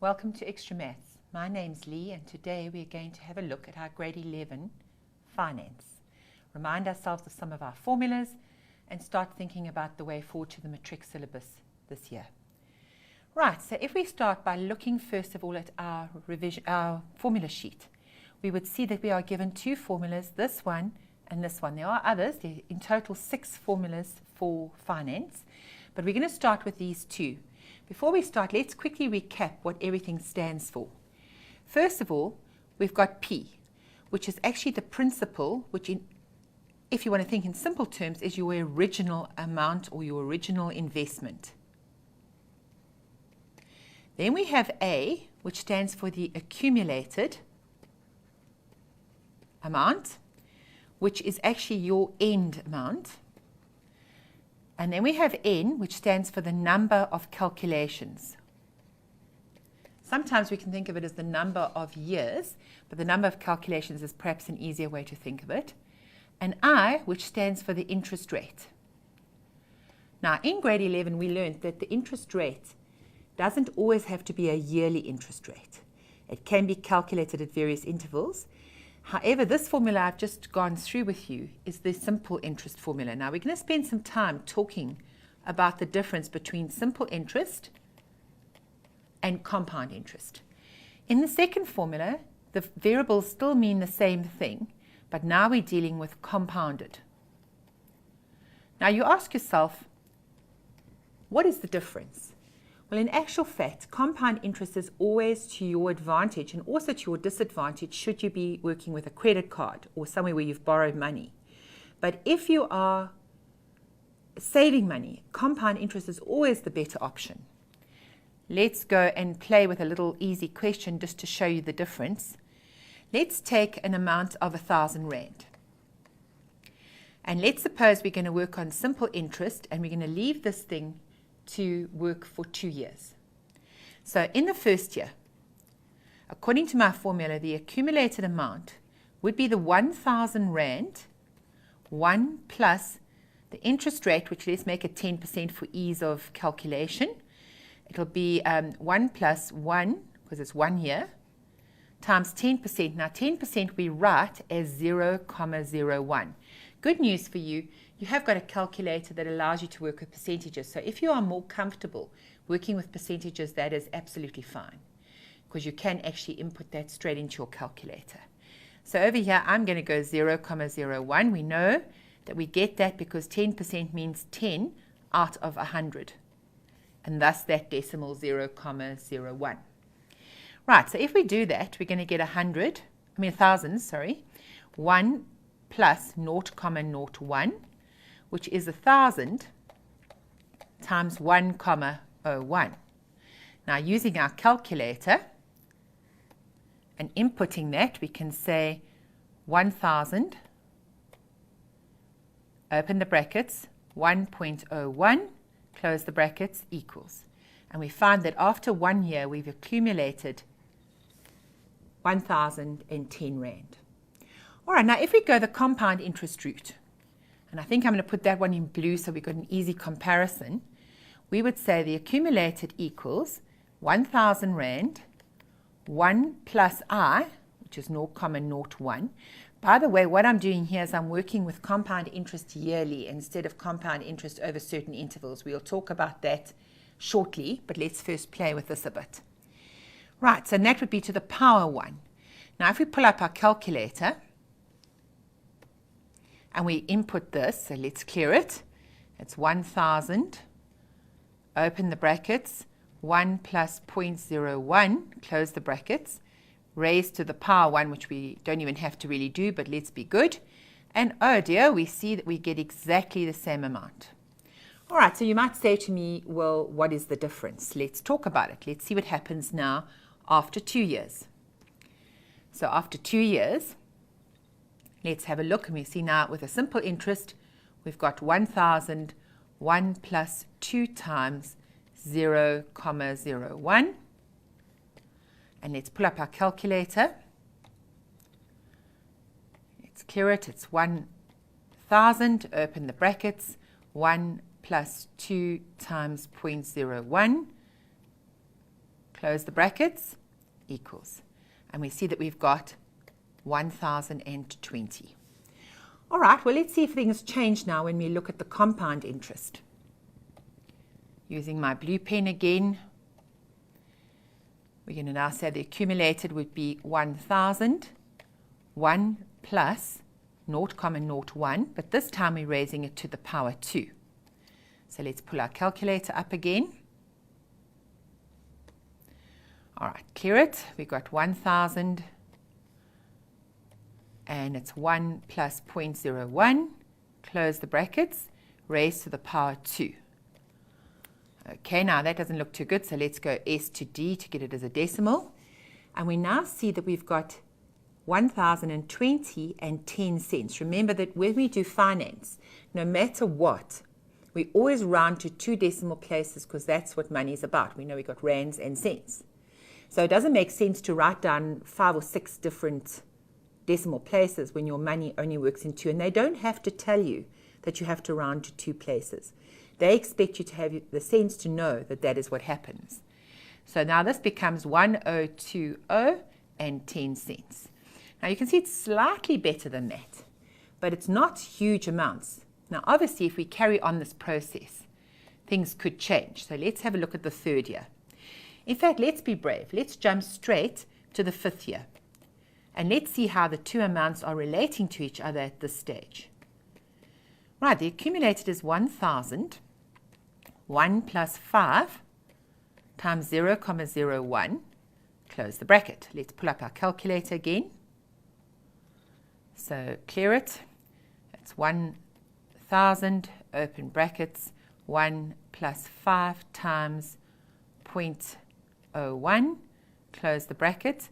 Welcome to Extra Maths. My name's Lee and today we're going to have a look at our grade 11 finance. Remind ourselves of some of our formulas and start thinking about the way forward to the matric syllabus this year. Right, so if we start by looking first of all at our formula sheet, we would see that we are given two formulas, this one and this one. There are others, there are in total 6 formulas for finance, but we're going to start with these two. Before we start, let's quickly recap what everything stands for. First of all, we've got P, which is actually the principal, which if you want to think in simple terms, is your original amount or your original investment. Then we have A, which stands for the accumulated amount, which is actually your end amount. And then we have N, which stands for the number of calculations. Sometimes we can think of it as the number of years, but the number of calculations is perhaps an easier way to think of it. And I, which stands for the interest rate. Now, in grade 11, we learned that the interest rate doesn't always have to be a yearly interest rate. It can be calculated at various intervals. However, this formula I've just gone through with you is the simple interest formula. Now, we're going to spend some time talking about the difference between simple interest and compound interest. In the second formula, the variables still mean the same thing, but now we're dealing with compounded. Now, you ask yourself, what is the difference? Well, in actual fact, compound interest is always to your advantage and also to your disadvantage should you be working with a credit card or somewhere where you've borrowed money. But if you are saving money, compound interest is always the better option. Let's go and play with a little easy question just to show you the difference. Let's take an amount of 1,000 Rand. And let's suppose we're going to work on simple interest and we're going to leave this thing to work for 2 years. So in the first year, according to my formula, the accumulated amount would be the 1,000 Rand, 1 plus the interest rate, which let's make it 10% for ease of calculation. It'll be 1 plus 1, because it's 1 year, times 10%. Now 10% we write as 0,01. Good news for you, you have got a calculator that allows you to work with percentages. So if you are more comfortable working with percentages, that is absolutely fine, because you can actually input that straight into your calculator. So over here, I'm going to go 0,01. We know that we get that because 10% means 10 out of 100, and thus that decimal 0,01. Right, so if we do that, we're going to get 1,000, sorry, 1 plus 0,01, which is 1,000 times 1,01. Now, using our calculator and inputting that, we can say 1,000, open the brackets, 1.01, close the brackets, equals. And we find that after 1 year, we've accumulated 1,010 Rand. All right, now if we go the compound interest route, and I think I'm going to put that one in blue so we've got an easy comparison, we would say the accumulated equals 1,000 Rand, 1 plus I, which is 0,01. By the way, what I'm doing here is I'm working with compound interest yearly instead of compound interest over certain intervals. We'll talk about that shortly, but let's first play with this a bit. Right, so that would be to the power 1. Now, if we pull up our calculator, and we input this, so let's clear it. It's 1,000, open the brackets, 1 plus 0.01, close the brackets, raised to the power 1, which we don't even have to really do, but let's be good. And oh dear, we see that we get exactly the same amount. All right, so you might say to me, well, what is the difference? Let's talk about it. Let's see what happens now after 2 years. So after 2 years, let's have a look, and we see now with a simple interest, we've got 1,000, 1 plus 2 times 0,01. And let's pull up our calculator. Let's clear it. It's 1,000, open the brackets, 1 plus 2 times 0.01. close the brackets, equals. And we see that we've got 1,020. All right, well, let's see if things change now when we look at the compound interest. Using my blue pen again, we're going to now say the accumulated would be 1,000, 1 plus 0,01, but this time we're raising it to the power 2. So let's pull our calculator up again. All right, clear it. We've got 1,000, and it's 1 plus 0.01, close the brackets, raised to the power 2. Okay, now that doesn't look too good, so let's go S to D to get it as a decimal. And we now see that we've got 1,020 and 10 cents. Remember that when we do finance, no matter what, we always round to 2 decimal places because that's what money is about. We know we've got rands and cents. So it doesn't make sense to write down 5 or 6 different decimal places when your money only works in 2. And they don't have to tell you that you have to round to 2 places. They expect you to have the sense to know that that is what happens. So now this becomes 1,020 and 10 cents. Now you can see it's slightly better than that, but it's not huge amounts. Now obviously if we carry on this process, things could change. So let's have a look at the 3rd year. In fact, let's be brave. Let's jump straight to the 5th year. And let's see how the 2 amounts are relating to each other at this stage. Right, the accumulated is 1,000. 1 plus 5 times 0,01, close the bracket. Let's pull up our calculator again. So clear it. It's 1,000, open brackets, 1 plus 5 times 0.01, close the bracket,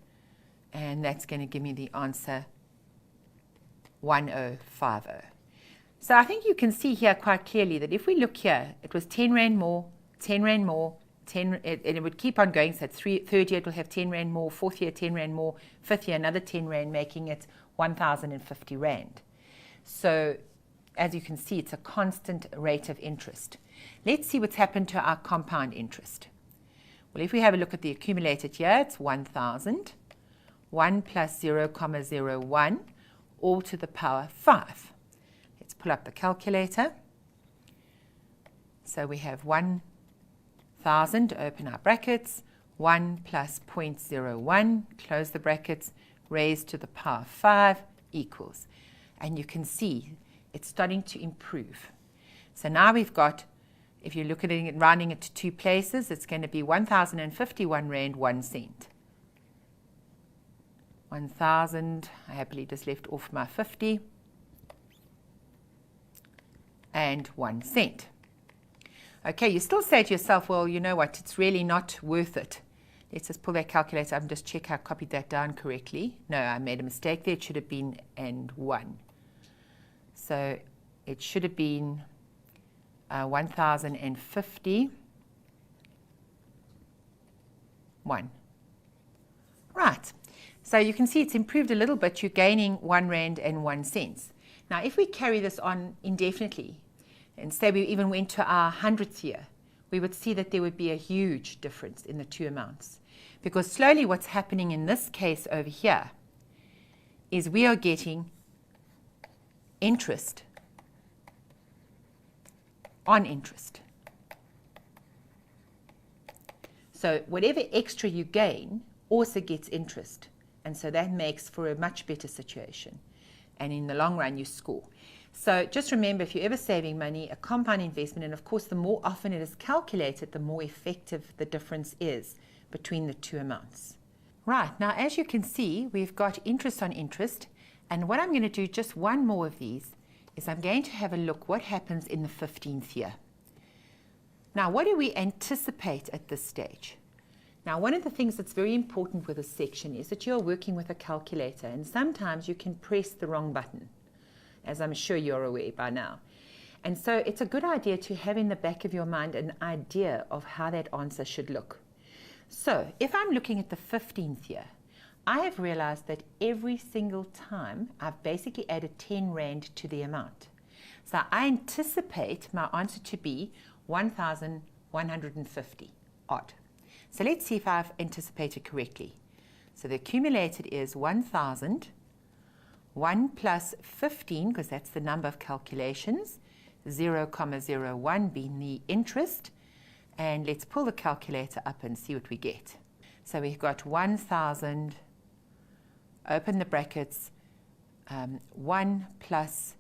and that's going to give me the answer 1050. So I think you can see here quite clearly that if we look here, it was 10 Rand more, 10 Rand more, 10, and it would keep on going. So at 3rd year it will have 10 Rand more, 4th year 10 Rand more, 5th year another 10 Rand, making it 1,050 Rand. So as you can see, it's a constant rate of interest. Let's see what's happened to our compound interest. Well, if we have a look at the accumulated here, it's 1,000, 1 plus 0,01, all to the power 5. Let's pull up the calculator. So we have 1,000, open our brackets, 1 plus 0.01, close the brackets, raised to the power 5 equals. And you can see it's starting to improve. So now we've got, if you look at it, rounding it to 2 places, it's going to be 1,051 Rand 1 cent. 1,000, I happily just left off my 50, and 1 cent. Okay, you still say to yourself, well, you know what, it's really not worth it. Let's just pull that calculator up and just check I copied that down correctly. No, I made a mistake there. It should have been and 1. So it should have been 1,050. 1. Right. So you can see it's improved a little bit. You're gaining 1 Rand and 1 cent. Now, if we carry this on indefinitely, and say we even went to our 100th year, we would see that there would be a huge difference in the 2 amounts. Because slowly what's happening in this case over here is we are getting interest on interest. So whatever extra you gain also gets interest. And so that makes for a much better situation. And in the long run, you score. So just remember, if you're ever saving money, a compound investment, and of course, the more often it is calculated, the more effective the difference is between the 2 amounts. Right, now as you can see, we've got interest on interest. And what I'm going to do, just one more of these, is I'm going to have a look what happens in the 15th year. Now, what do we anticipate at this stage? Now, one of the things that's very important with this section is that you're working with a calculator, and sometimes you can press the wrong button, as I'm sure you're aware by now. And so it's a good idea to have in the back of your mind an idea of how that answer should look. So if I'm looking at the 15th year, I have realized that every single time I've basically added 10 Rand to the amount. So I anticipate my answer to be 1,150 odd. So let's see if I've anticipated correctly. So the accumulated is 1,000, 1 plus 15, because that's the number of calculations, 0,01 being the interest. And let's pull the calculator up and see what we get. So we've got 1,000, open the brackets, 1 plus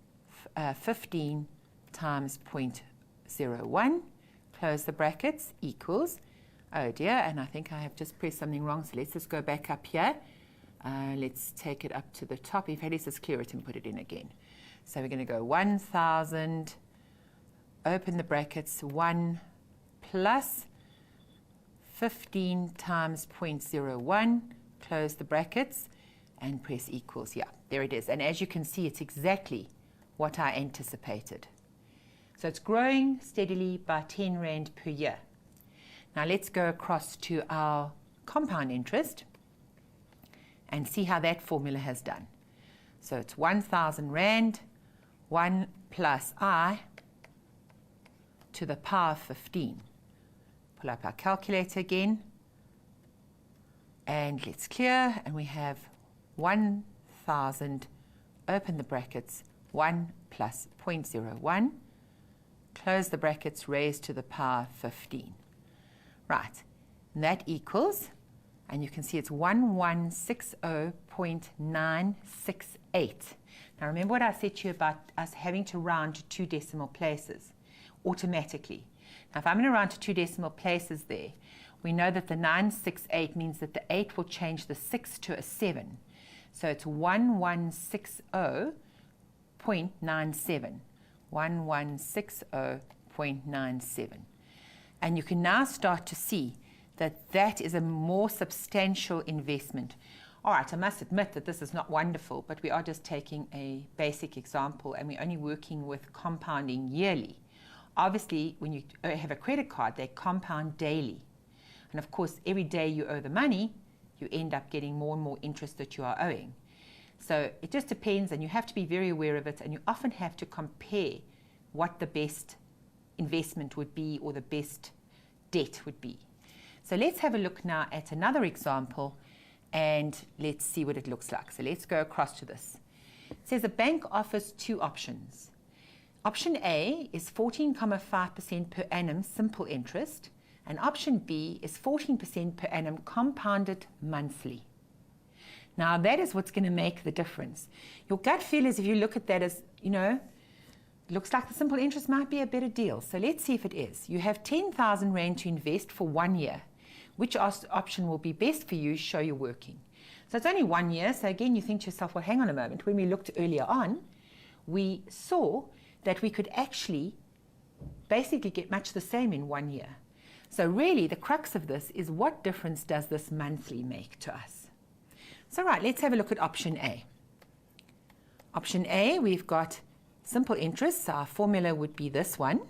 15 times 0.01, close the brackets, equals, oh dear, and I think I have just pressed something wrong, so let's just go back up here. Let's take it up to the top. If let's just clear it and put it in again. So we're going to go 1,000, open the brackets, 1 plus 15 times 0.01, close the brackets, and press equals. Yeah, there it is. And as you can see, it's exactly what I anticipated. So it's growing steadily by 10 Rand per year. Now let's go across to our compound interest and see how that formula has done. So it's 1,000 Rand, 1 plus I to the power of 15. Pull up our calculator again, and let's clear, and we have 1,000, open the brackets, 1 plus 0.01, close the brackets, raised to the power 15. Right, and that equals, and you can see it's 1160.968. Now remember what I said to you about us having to round to 2 decimal places automatically. Now if I'm going to round to 2 decimal places there, we know that the 968 means that the 8 will change the 6 to a 7. So it's 1160.97. 1160.97. And you can now start to see that that is a more substantial investment. All right, I must admit that this is not wonderful, but we are just taking a basic example, and we're only working with compounding yearly. Obviously, when you have a credit card, they compound daily. And of course, every day you owe the money, you end up getting more and more interest that you are owing. So it just depends, and you have to be very aware of it, and you often have to compare what the best investment would be or the best debt would be. So let's have a look now at another example, and let's see what it looks like. So let's go across to this. It says a bank offers 2 options. Option A is 14.5% per annum simple interest, and option B is 14% per annum compounded monthly. Now that is what's going to make the difference. Your gut feel is, if you look at that as, looks like the simple interest might be a better deal. So let's see if it is. You have 10,000 Rand to invest for 1 year. Which option will be best for you? Show you're working. So it's only 1 year. So again, you think to yourself, well, hang on a moment. When we looked earlier on, we saw that we could actually basically get much the same in 1 year. So really, the crux of this is, what difference does this monthly make to us? So right, let's have a look at option A. Option A, we've got simple interest. So our formula would be this one.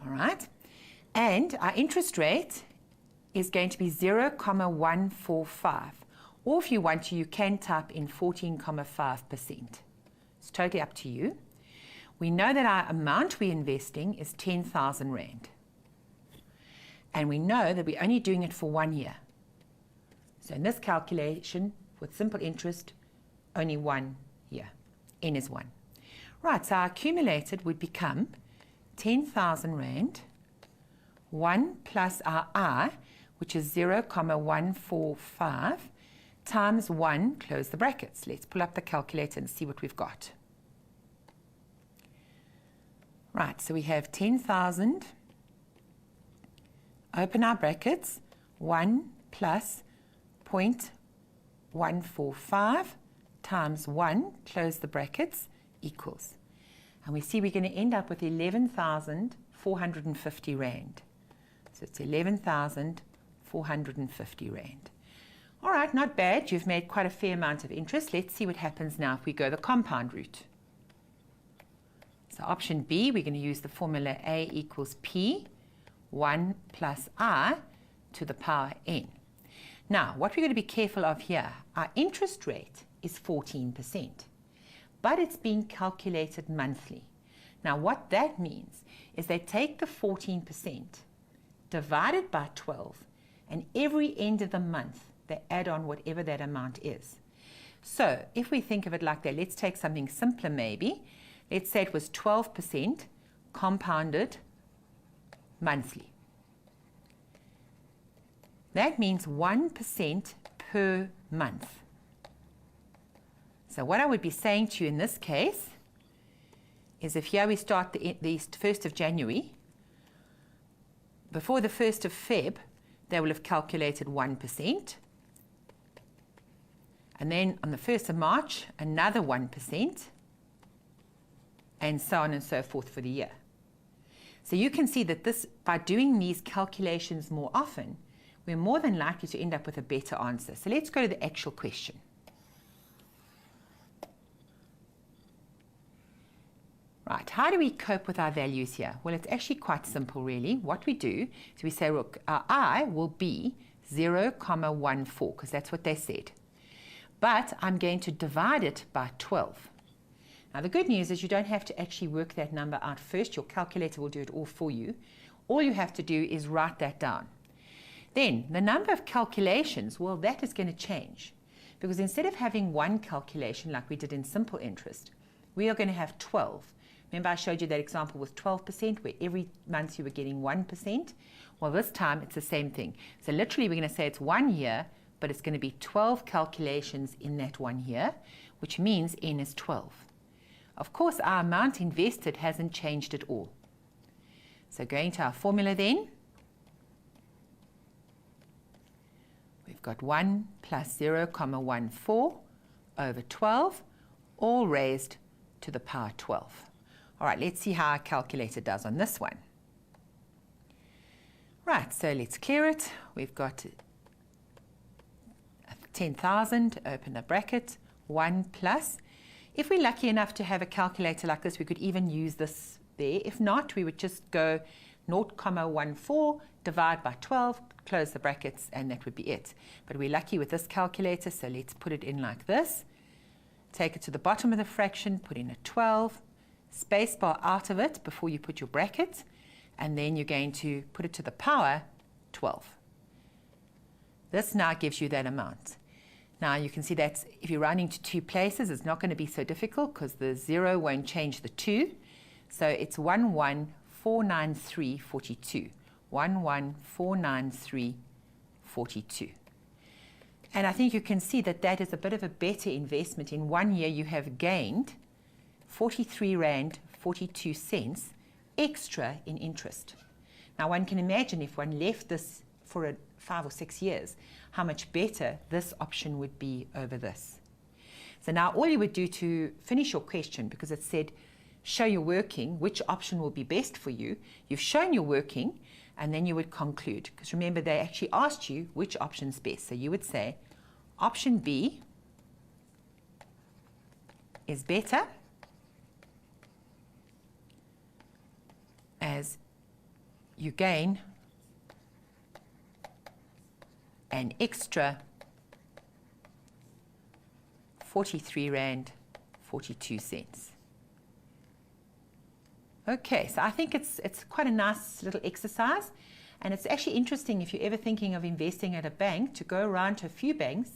All right. And our interest rate is going to be 0,145. Or if you want to, you can type in 14.5%. It's totally up to you. We know that our amount we're investing is 10,000 Rand. And we know that we're only doing it for 1 year. So in this calculation, with simple interest, only 1 year. N is 1. Right, so our accumulated would become 10,000 Rand, 1 plus our I, which is 0,145, times 1, close the brackets. Let's pull up the calculator and see what we've got. Right, so we have 10,000, open our brackets, 1 plus 0.145 times 1, close the brackets, equals. And we see we're going to end up with 11,450 Rand. So it's 11,450 Rand. All right, not bad. You've made quite a fair amount of interest. Let's see what happens now if we go the compound route. So option B, we're going to use the formula A equals P, 1 plus I to the power N. Now, what we're going to be careful of here, our interest rate is 14%, but it's being calculated monthly. Now, what that means is they take the 14%, divide it by 12, and every end of the month, they add on whatever that amount is. So if we think of it like that, let's take something simpler maybe. Let's say it was 12% compounded monthly. That means 1% per month. So what I would be saying to you in this case is if here we start the 1st of January, before the 1st of Feb, they will have calculated 1%. And then on the 1st of March, another 1%, and so on and so forth for the year. So you can see that this, by doing these calculations more often, we're more than likely to end up with a better answer. So let's go to the actual question. Right, how do we cope with our values here? Well, it's actually quite simple, really. What we do is we say, look, our I will be 0.14, because that's what they said. But I'm going to divide it by 12. Now, the good news is you don't have to actually work that number out first. Your calculator will do it all for you. All you have to do is write that down. Then, the number of calculations, well, that is going to change. Because instead of having one calculation like we did in simple interest, we are going to have 12. Remember I showed you that example with 12%, where every month you were getting 1%? Well, this time it's the same thing. So literally we're going to say it's 1 year, but it's going to be 12 calculations in that 1 year, which means N is 12. Of course, our amount invested hasn't changed at all. So going to our formula then, we've got 1 plus 0.14 over 12, all raised to the power 12. All right, let's see how our calculator does on this one. Right, so let's clear it. We've got 10,000, open the bracket, 1 plus. If we're lucky enough to have a calculator like this, we could even use this there. If not, we would just go 0.14, divide by 12, close the brackets, and that would be it. But we're lucky with this calculator, so let's put it in like this. Take it to the bottom of the fraction, put in a 12, space bar out of it before you put your bracket, and then you're going to put it to the power 12. This now gives you that amount. Now you can see that if you're rounding to 2 places, it's not going to be so difficult because the 0 won't change the 2. So it's 11493.42. 11493.42. And I think you can see that that is a bit of a better investment. In 1 year, you have gained 43 Rand 42 cents extra in interest. Now one can imagine if one left this for 5 or 6 years, how much better this option would be over this. So now all you would do to finish your question, because it said show your working, which option will be best for you, you've shown your working, and then you would conclude. Because remember, they actually asked you which option's best. So you would say option B is better, as you gain an extra 43 Rand 42 cents. Okay, so I think it's quite a nice little exercise, and it's actually interesting if you're ever thinking of investing at a bank to go around to a few banks,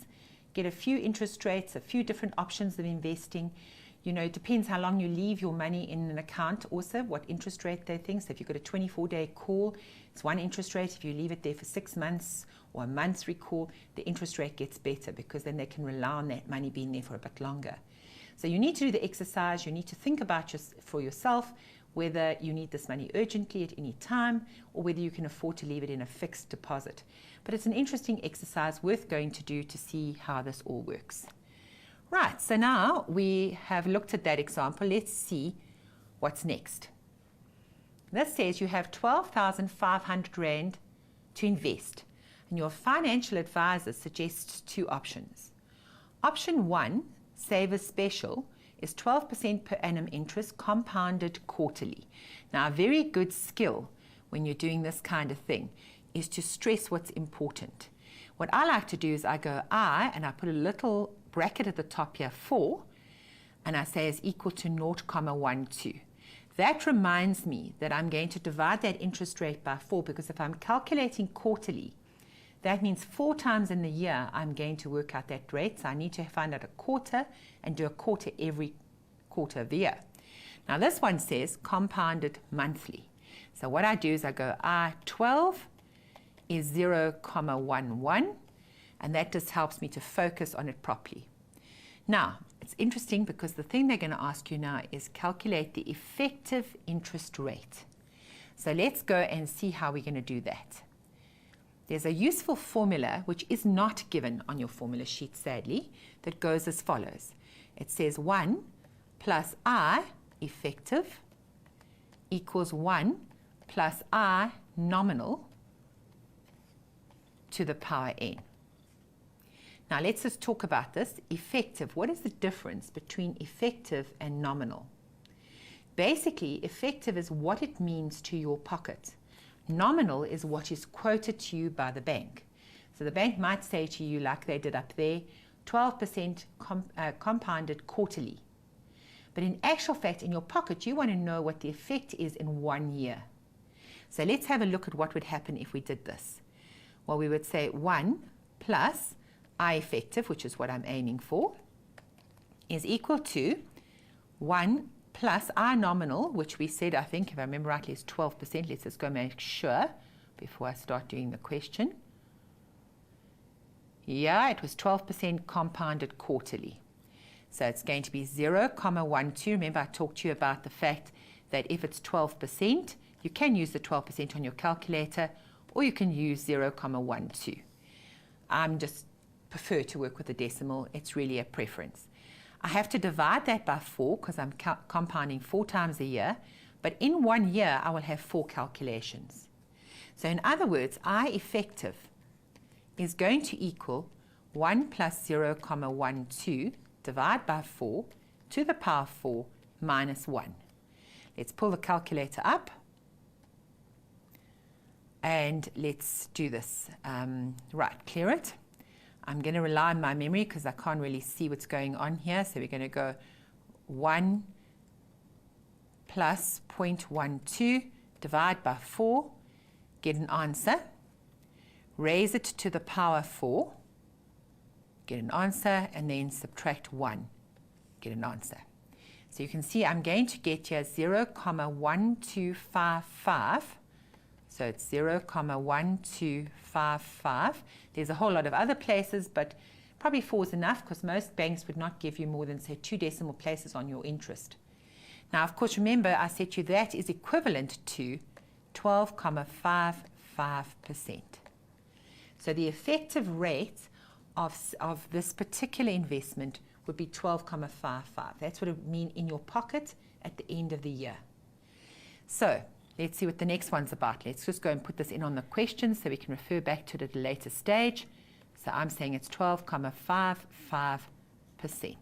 get a few interest rates, a few different options of investing. You know, it depends how long you leave your money in an account also, what interest rate they think. So if you've got a 24-day call, it's one interest rate. If you leave it there for 6 months or a month's recall, the interest rate gets better because then they can rely on that money being there for a bit longer. So you need to do the exercise. You need to think about for yourself whether you need this money urgently at any time or whether you can afford to leave it in a fixed deposit. But it's an interesting exercise worth going to do to see how this all works. Right, so now we have looked at that example. Let's see what's next. This says you have 12,500 Rand to invest, and your financial advisor suggests 2 options. Option 1, Saver Special, is 12% per annum interest compounded quarterly. Now, a very good skill when you're doing this kind of thing is to stress what's important. What I like to do is I go I, and I put a little bracket at the top here, 4, and I say is equal to 0.12. That reminds me that I'm going to divide that interest rate by 4, because if I'm calculating quarterly, that means 4 times in the year I'm going to work out that rate. So I need to find out a quarter and do a quarter every quarter of the year. Now this one says compounded monthly. So what I do is I go I12 is 0,11, and that just helps me to focus on it properly. Now, it's interesting because the thing they're going to ask you now is calculate the effective interest rate. So let's go and see how we're going to do that. There's a useful formula, which is not given on your formula sheet, sadly, that goes as follows. It says 1 plus I effective equals 1 plus I nominal to the power n. Now let's just talk about this. Effective, what is the difference between effective and nominal? Basically, effective is what it means to your pocket. Nominal is what is quoted to you by the bank. So the bank might say to you, like they did up there, 12% compounded quarterly. But in actual fact, in your pocket, you want to know what the effect is in 1 year. So let's have a look at what would happen if we did this. Well, we would say 1 plus I effective, which is what I'm aiming for, is equal to 1 plus I nominal, which we said, I think, if I remember rightly, is 12%. Let's just go make sure before I start doing the question. Yeah, it was 12% compounded quarterly. So it's going to be 0,12. Remember, I talked to you about the fact that if it's 12%, you can use the 12% on your calculator, or you can use 0,12. I'm just prefer to work with a decimal. It's really a preference. I have to divide that by 4 because I'm compounding 4 times a year, but in 1 year I will have 4 calculations. So in other words, I effective is going to equal 1 plus 0,12 divided by 4 to the power 4 minus 1. Let's pull the calculator up and let's do this. Right, clear it. I'm going to rely on my memory because I can't really see what's going on here. So we're going to go 1 plus 0.12, divide by 4, get an answer. Raise it to the power 4, get an answer, and then subtract 1, get an answer. So you can see I'm going to get here 0,1255. So it's 0,1255. There's a whole lot of other places, but probably 4 is enough because most banks would not give you more than, say, 2 decimal places on your interest. Now, of course, remember I said to you that is equivalent to 12,55%. So the effective rate of this particular investment would be 12,55. That's what it would mean in your pocket at the end of the year. So let's see what the next one's about. Let's just go and put this in on the question so we can refer back to it at a later stage. So I'm saying it's 12,55%.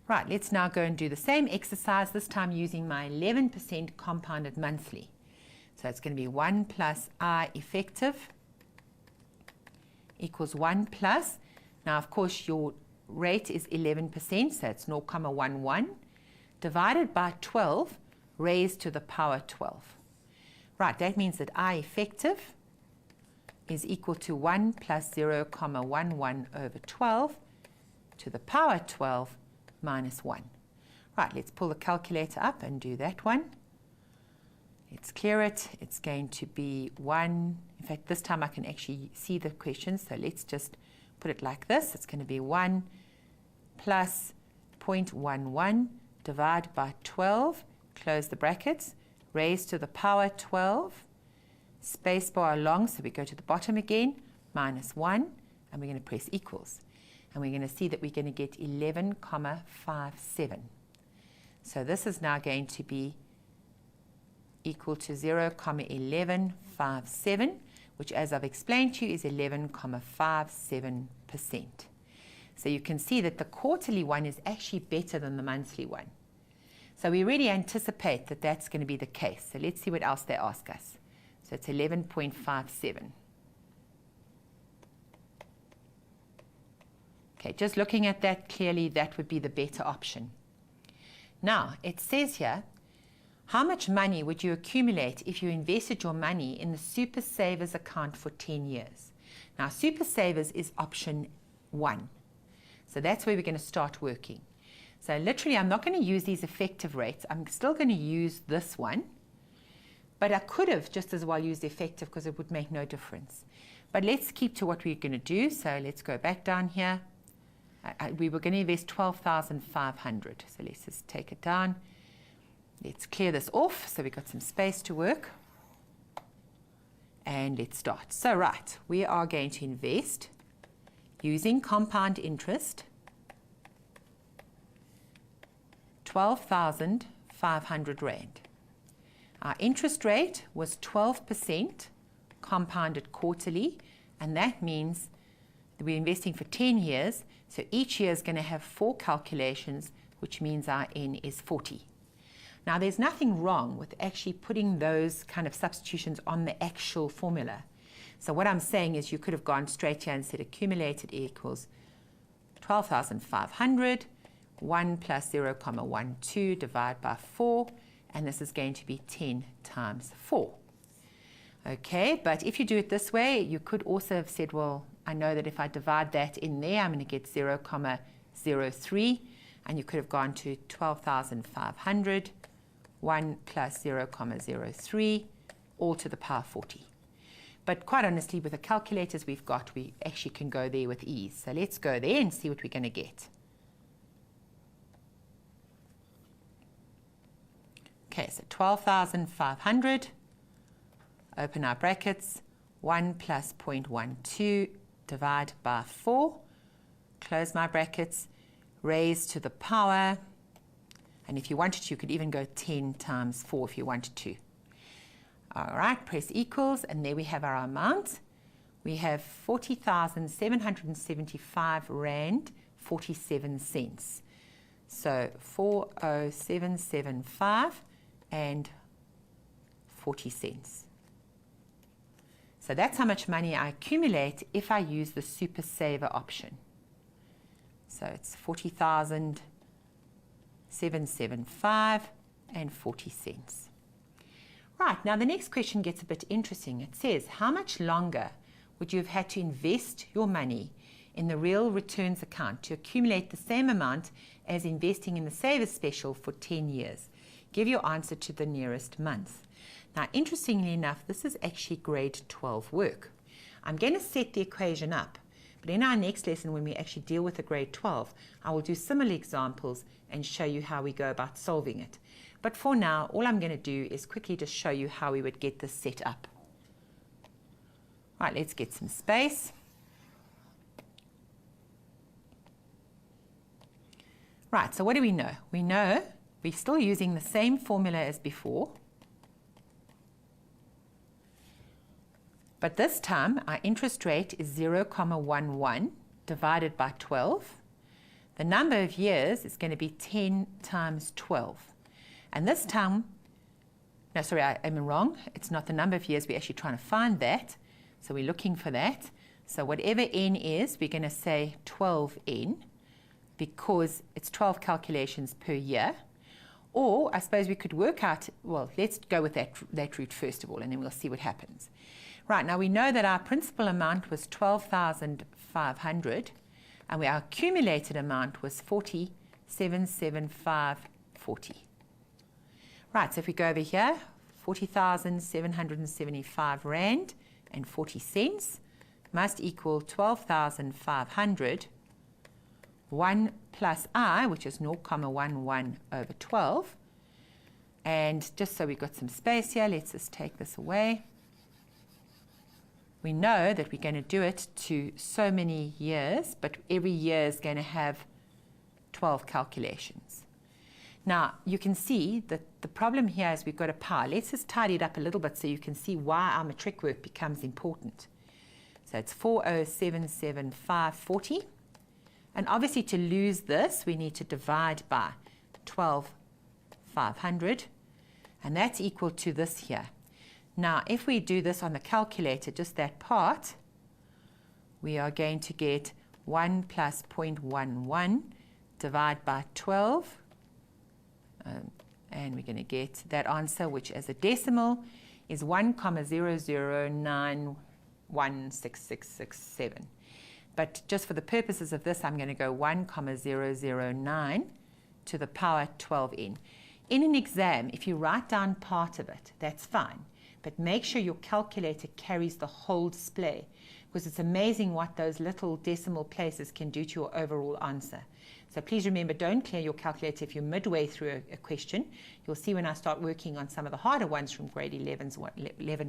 Right, let's now go and do the same exercise, this time using my 11% compounded monthly. So it's going to be 1 plus I effective equals 1 plus. Now, of course, your rate is 11%, so it's 0,11. Divided by 12 raised to the power 12. Right, that means that I effective is equal to 1 plus 0,11 over 12 to the power 12 minus 1. Right, let's pull the calculator up and do that one. Let's clear it. It's going to be 1. In fact, this time I can actually see the question, so let's just put it like this. It's going to be 1 plus 0.11 divide by 12, close the brackets, raise to the power 12, space bar along, so we go to the bottom again, minus 1, and we're going to press equals. And we're going to see that we're going to get 11,57. So this is now going to be equal to 0,1157, which, as I've explained to you, is 11,57%. So you can see that the quarterly one is actually better than the monthly one. So we really anticipate that that's going to be the case. So let's see what else they ask us. So it's 11.57. Okay, just looking at that, clearly that would be the better option. Now, it says here, how much money would you accumulate if you invested your money in the Super Savers account for 10 years? Now, Super Savers is option 1. So that's where we're going to start working. So literally, I'm not going to use these effective rates. I'm still going to use this one. But I could have just as well used effective because it would make no difference. But let's keep to what we're going to do. So let's go back down here. We were going to invest 12,500. So let's just take it down. Let's clear this off so we've got some space to work. And let's start. So right, we are going to invest using compound interest 12,500 Rand. Our interest rate was 12% compounded quarterly, and that means that we're investing for 10 years, so each year is going to have 4 calculations, which means our N is 40. Now, there's nothing wrong with actually putting those kind of substitutions on the actual formula. So what I'm saying is you could have gone straight here and said accumulated equals 12,500, 1 plus 0,12 divided by 4, and this is going to be 10 times 4. Okay, but if you do it this way, you could also have said, well, I know that if I divide that in there, I'm going to get 0,03, and you could have gone to 12,500, 1 plus 0,03, all to the power 40. But quite honestly, with the calculators we've got, we actually can go there with ease. So let's go there and see what we're going to get. Okay, so 12,500, open our brackets, 1 plus 0.12, divide by 4, close my brackets, raise to the power, and if you wanted to, you could even go 10 times 4 if you wanted to. All right, press equals, and there we have our amount. We have 40,775 Rand, 47 cents. So 40775 and 40 cents. So that's how much money I accumulate if I use the Super Saver option. So it's 40,775 and 40 cents. Right, now the next question gets a bit interesting. It says, how much longer would you have had to invest your money in the real returns account to accumulate the same amount as investing in the Savers Special for 10 years? Give your answer to the nearest month. Now, interestingly enough, this is actually grade 12 work. I'm going to set the equation up, but in our next lesson, when we actually deal with the grade 12, I will do similar examples and show you how we go about solving it. But for now, all I'm going to do is quickly just show you how we would get this set up. Right, let's get some space. Right, so what do we know? We know we're still using the same formula as before. But this time, our interest rate is 0,11 divided by 12. The number of years is going to be 10 times 12. And this time, no, sorry, I'm wrong. It's not the number of years. We're actually trying to find that. So we're looking for that. So whatever n is, we're going to say 12n because it's 12 calculations per year. Or I suppose we could work out, well, let's go with that route first of all, and then we'll see what happens. Right, now we know that our principal amount was 12,500, and our accumulated amount was 40,775.40. Right, so if we go over here, 40,775 Rand and 40 cents must equal 12,500, 1 plus I, which is 0,11 over 12. And just so we've got some space here, let's just take this away. We know that we're going to do it to so many years, but every year is going to have 12 calculations. Now, you can see that the problem here is we've got a power. Let's just tidy it up a little bit so you can see why our matric work becomes important. So it's 40,775.40. And obviously to lose this, we need to divide by 12,500. And that's equal to this here. Now, if we do this on the calculator, just that part, we are going to get 1 plus 0.11 divided by 12. And we're going to get that answer, which as a decimal is 1,00916667. But just for the purposes of this, I'm going to go 1,009 to the power 12n. In an exam, if you write down part of it, that's fine. But make sure your calculator carries the whole display, because it's amazing what those little decimal places can do to your overall answer. So please remember, don't clear your calculator if you're midway through a question. You'll see when I start working on some of the harder ones from grade 11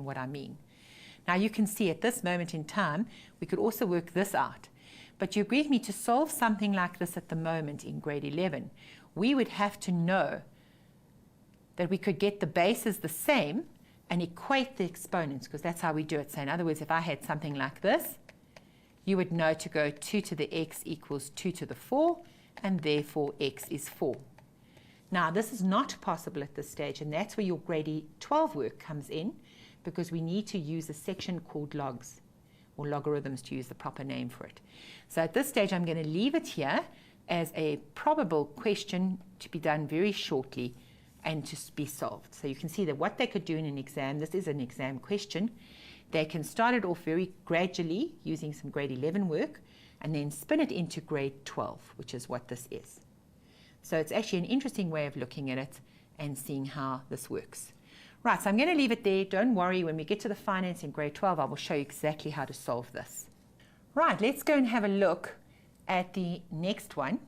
what I mean. Now you can see at this moment in time, we could also work this out. But you agree with me, to solve something like this at the moment in grade 11, we would have to know that we could get the bases the same and equate the exponents, because that's how we do it. So in other words, if I had something like this, you would know to go 2 to the x equals 2 to the 4, and therefore x is 4. Now, this is not possible at this stage, and that's where your grade 12 work comes in, because we need to use a section called logs, or logarithms to use the proper name for it. So at this stage, I'm going to leave it here as a probable question to be done very shortly and to be solved. So you can see that what they could do in an exam, this is an exam question, they can start it off very gradually using some grade 11 work, and then spin it into grade 12, which is what this is. So it's actually an interesting way of looking at it and seeing how this works. Right, so I'm going to leave it there. Don't worry, when we get to the finance in grade 12, I will show you exactly how to solve this. Right, let's go and have a look at the next one.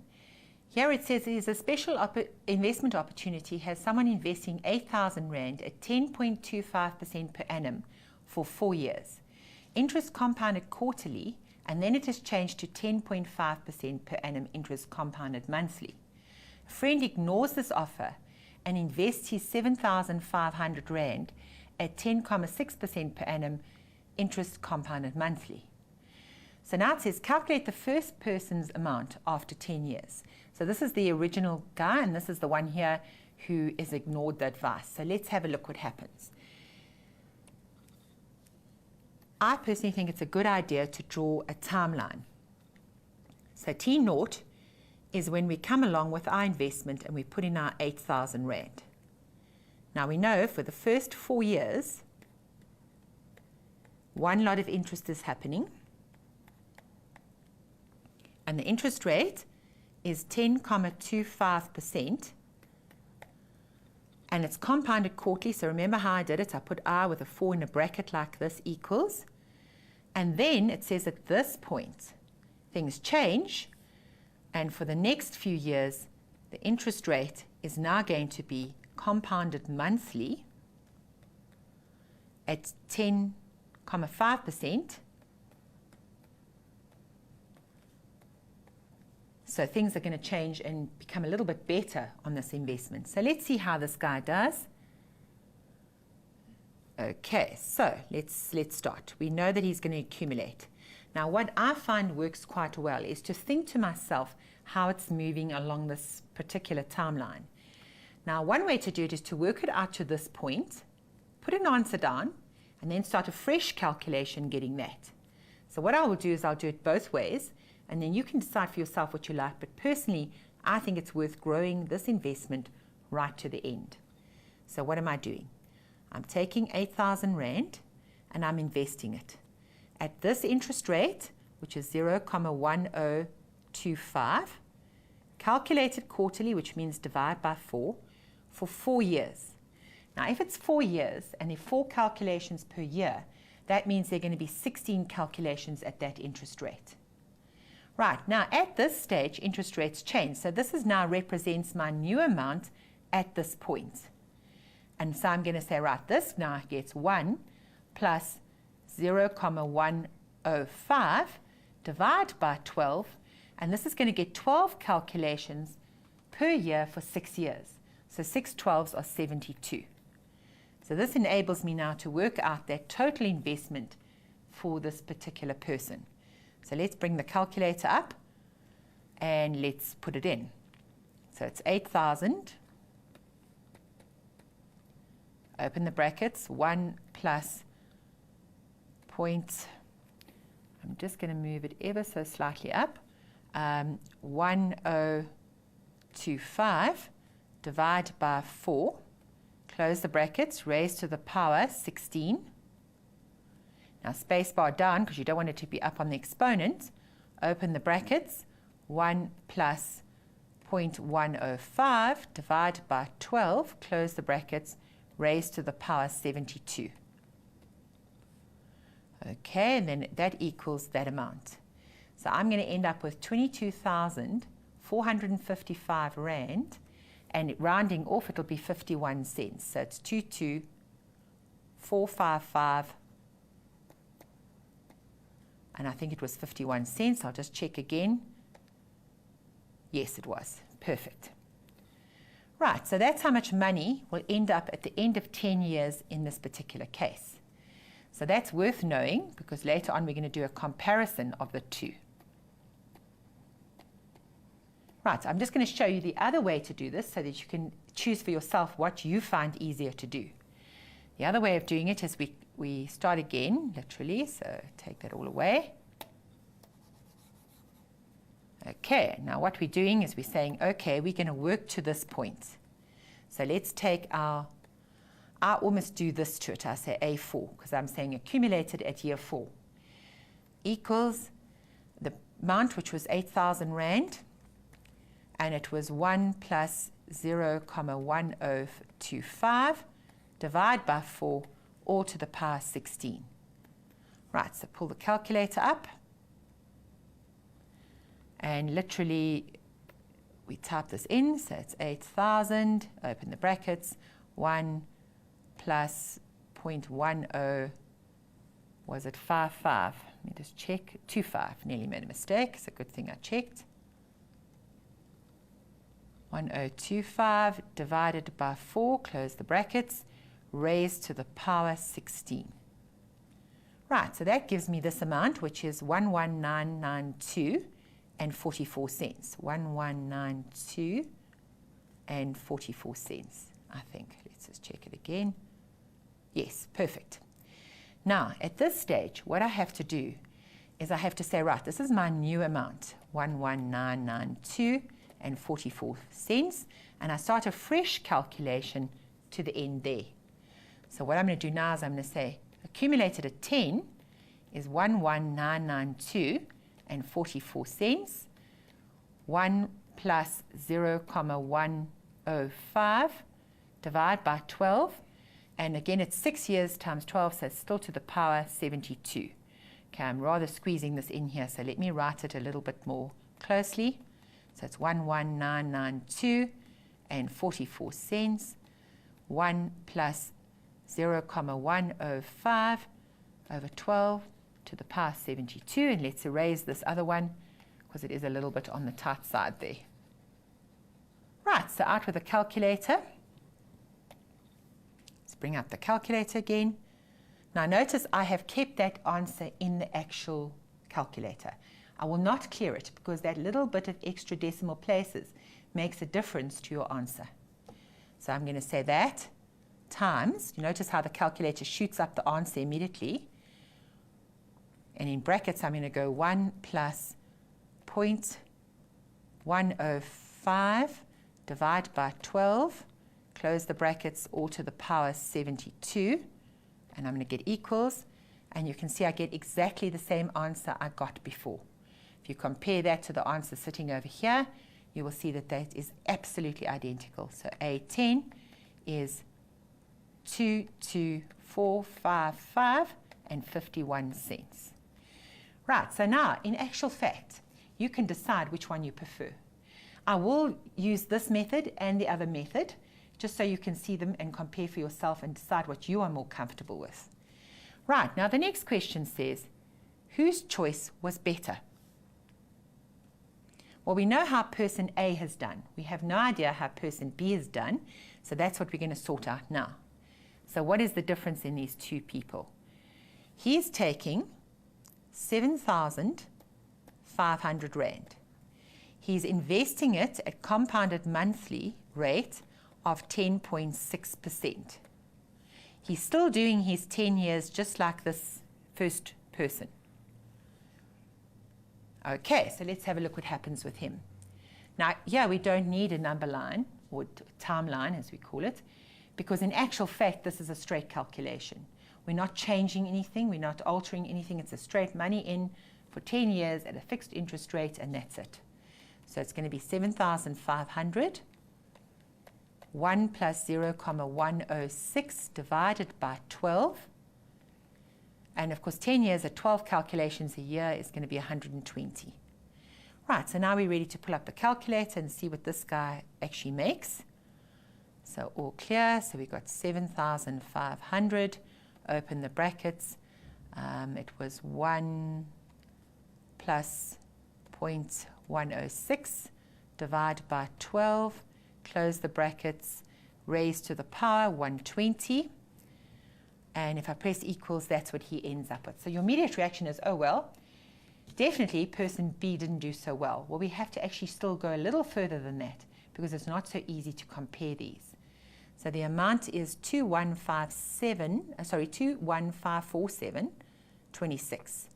Here it says there's a special investment opportunity, has someone investing 8,000 Rand at 10.25% per annum for 4 years. Interest compounded quarterly, and then it is changed to 10.5% per annum interest compounded monthly. A friend ignores this offer and invests his 7,500 Rand at 10.6% per annum interest compounded monthly. So now it says calculate the first person's amount after 10 years. So this is the original guy, and this is the one here who has ignored the advice. So let's have a look what happens. I personally think it's a good idea to draw a timeline. So T0 is when we come along with our investment and we put in our 8,000 Rand. Now we know for the first 4 years, one lot of interest is happening, and the interest rate is 10.25%, and it's compounded quarterly. So remember how I did it? I put R with a 4 in a bracket like this, equals. And then it says at this point, things change. And for the next few years, the interest rate is now going to be compounded monthly at 10.5%. So things are going to change and become a little bit better on this investment. So let's see how this guy does. Okay, so let's start. We know that he's going to accumulate. Now what I find works quite well is to think to myself how it's moving along this particular timeline. Now one way to do it is to work it out to this point, put an answer down, and then start a fresh calculation getting that. So what I will do is I'll do it both ways, and then you can decide for yourself what you like. But personally, I think it's worth growing this investment right to the end. So what am I doing? I'm taking 8,000 Rand and I'm investing it at this interest rate, which is 0.1025, calculated quarterly, which means divide by 4, for 4 years. Now, if it's 4 years and there are 4 calculations per year, that means there are going to be 16 calculations at that interest rate. Right, now at this stage, interest rates change. So this is now represents my new amount at this point. And so I'm going to say, right, this now gets 1 plus 0.105 divide by 12. And this is going to get 12 calculations per year for 6 years. So 6 12s are 72. So this enables me now to work out that total investment for this particular person. So let's bring the calculator up and let's put it in. So it's 8,000. Open the brackets, 1 plus point, I'm just going to move it ever so slightly up, 1025 divide by 4, close the brackets, raise to the power 16. Now space bar down because you don't want it to be up on the exponent. Open the brackets, 1 plus 0.105 divided by 12, close the brackets, raise to the power 72. Okay, and then that equals that amount. So I'm going to end up with 22,455 Rand, and rounding off it'll be 51 cents. So it's 22,455, and I think it was 51 cents. I'll just check again. Yes, it was. Perfect. Right, so that's how much money will end up at the end of 10 years in this particular case. So that's worth knowing because later on we're going to do a comparison of the two. Right, I'm just going to show you the other way to do this so that you can choose for yourself what you find easier to do. The other way of doing it is we start again, literally, so take that all away. Okay, now what we're doing is we're saying, okay, we're going to work to this point. So let's take I almost do this to it. I say A4 because I'm saying accumulated at year 4 equals the amount which was 8,000 Rand, and it was 1 plus 0,1025 divide by 4 all to the power 16. Right, so pull the calculator up and literally we type this in, so it's 8,000, open the brackets, 1 plus 0.10, was it 55? Let me just check, 25, nearly made a mistake, it's a good thing I checked. 1025 divided by 4, close the brackets, raised to the power 16. Right, so that gives me this amount, which is 11992 and 44 cents. 1192 and 44 cents, I think. Let's just check it again. Yes, perfect. Now, at this stage, what I have to do is I have to say, right, this is my new amount, 11992 and 44 cents, and I start a fresh calculation to the end there. So what I'm going to do now is I'm going to say accumulated at 10 is 11992 and 44 cents, 1 plus 0,105 divide by 12, and again it's 6 years times 12, so it's still to the power 72. Okay, I'm rather squeezing this in here, so let me write it a little bit more closely. So it's 11992 and 44 cents, 1 plus 0,105 over 12 to the power 72, and let's erase this other one because it is a little bit on the tight side there. Right, so out with a calculator. Let's bring up the calculator again. Now notice I have kept that answer in the actual calculator. I will not clear it because that little bit of extra decimal places makes a difference to your answer. So I'm going to say that times, you notice how the calculator shoots up the answer immediately, and in brackets I'm going to go 1 plus 0.105 divide by 12, close the brackets, all to the power 72, and I'm going to get equals, and you can see I get exactly the same answer I got before. If you compare that to the answer sitting over here, you will see that that is absolutely identical. So A10 is 22455 and 51 cents. Right, so now in actual fact, you can decide which one you prefer. I will use this method and the other method just so you can see them and compare for yourself and decide what you are more comfortable with. Right, now the next question says, whose choice was better? Well, we know how person A has done. We have no idea how person B has done, so that's what we're going to sort out now. So what is the difference in these two people? He's taking 7,500 Rand. He's investing it at compounded monthly rate of 10.6%. He's still doing his 10 years just like this first person. Okay, so let's have a look what happens with him. Now, here we don't need a number line or timeline as we call it, because in actual fact this is a straight calculation. We're not changing anything, we're not altering anything, it's a straight money in for 10 years at a fixed interest rate, and that's it. So it's going to be 7,500, 1 plus 0,106 divided by 12. And of course 10 years at 12 calculations a year is going to be 120. Right, so now we're ready to pull up the calculator and see what this guy actually makes. So all clear, so we got 7,500, open the brackets. It was 1 plus 0.106 divided by 12, close the brackets, raise to the power 120. And if I press equals, that's what he ends up with. So your immediate reaction is, oh, well, definitely person B didn't do so well. Well, we have to actually still go a little further than that because it's not so easy to compare these. So the amount is 21547.26.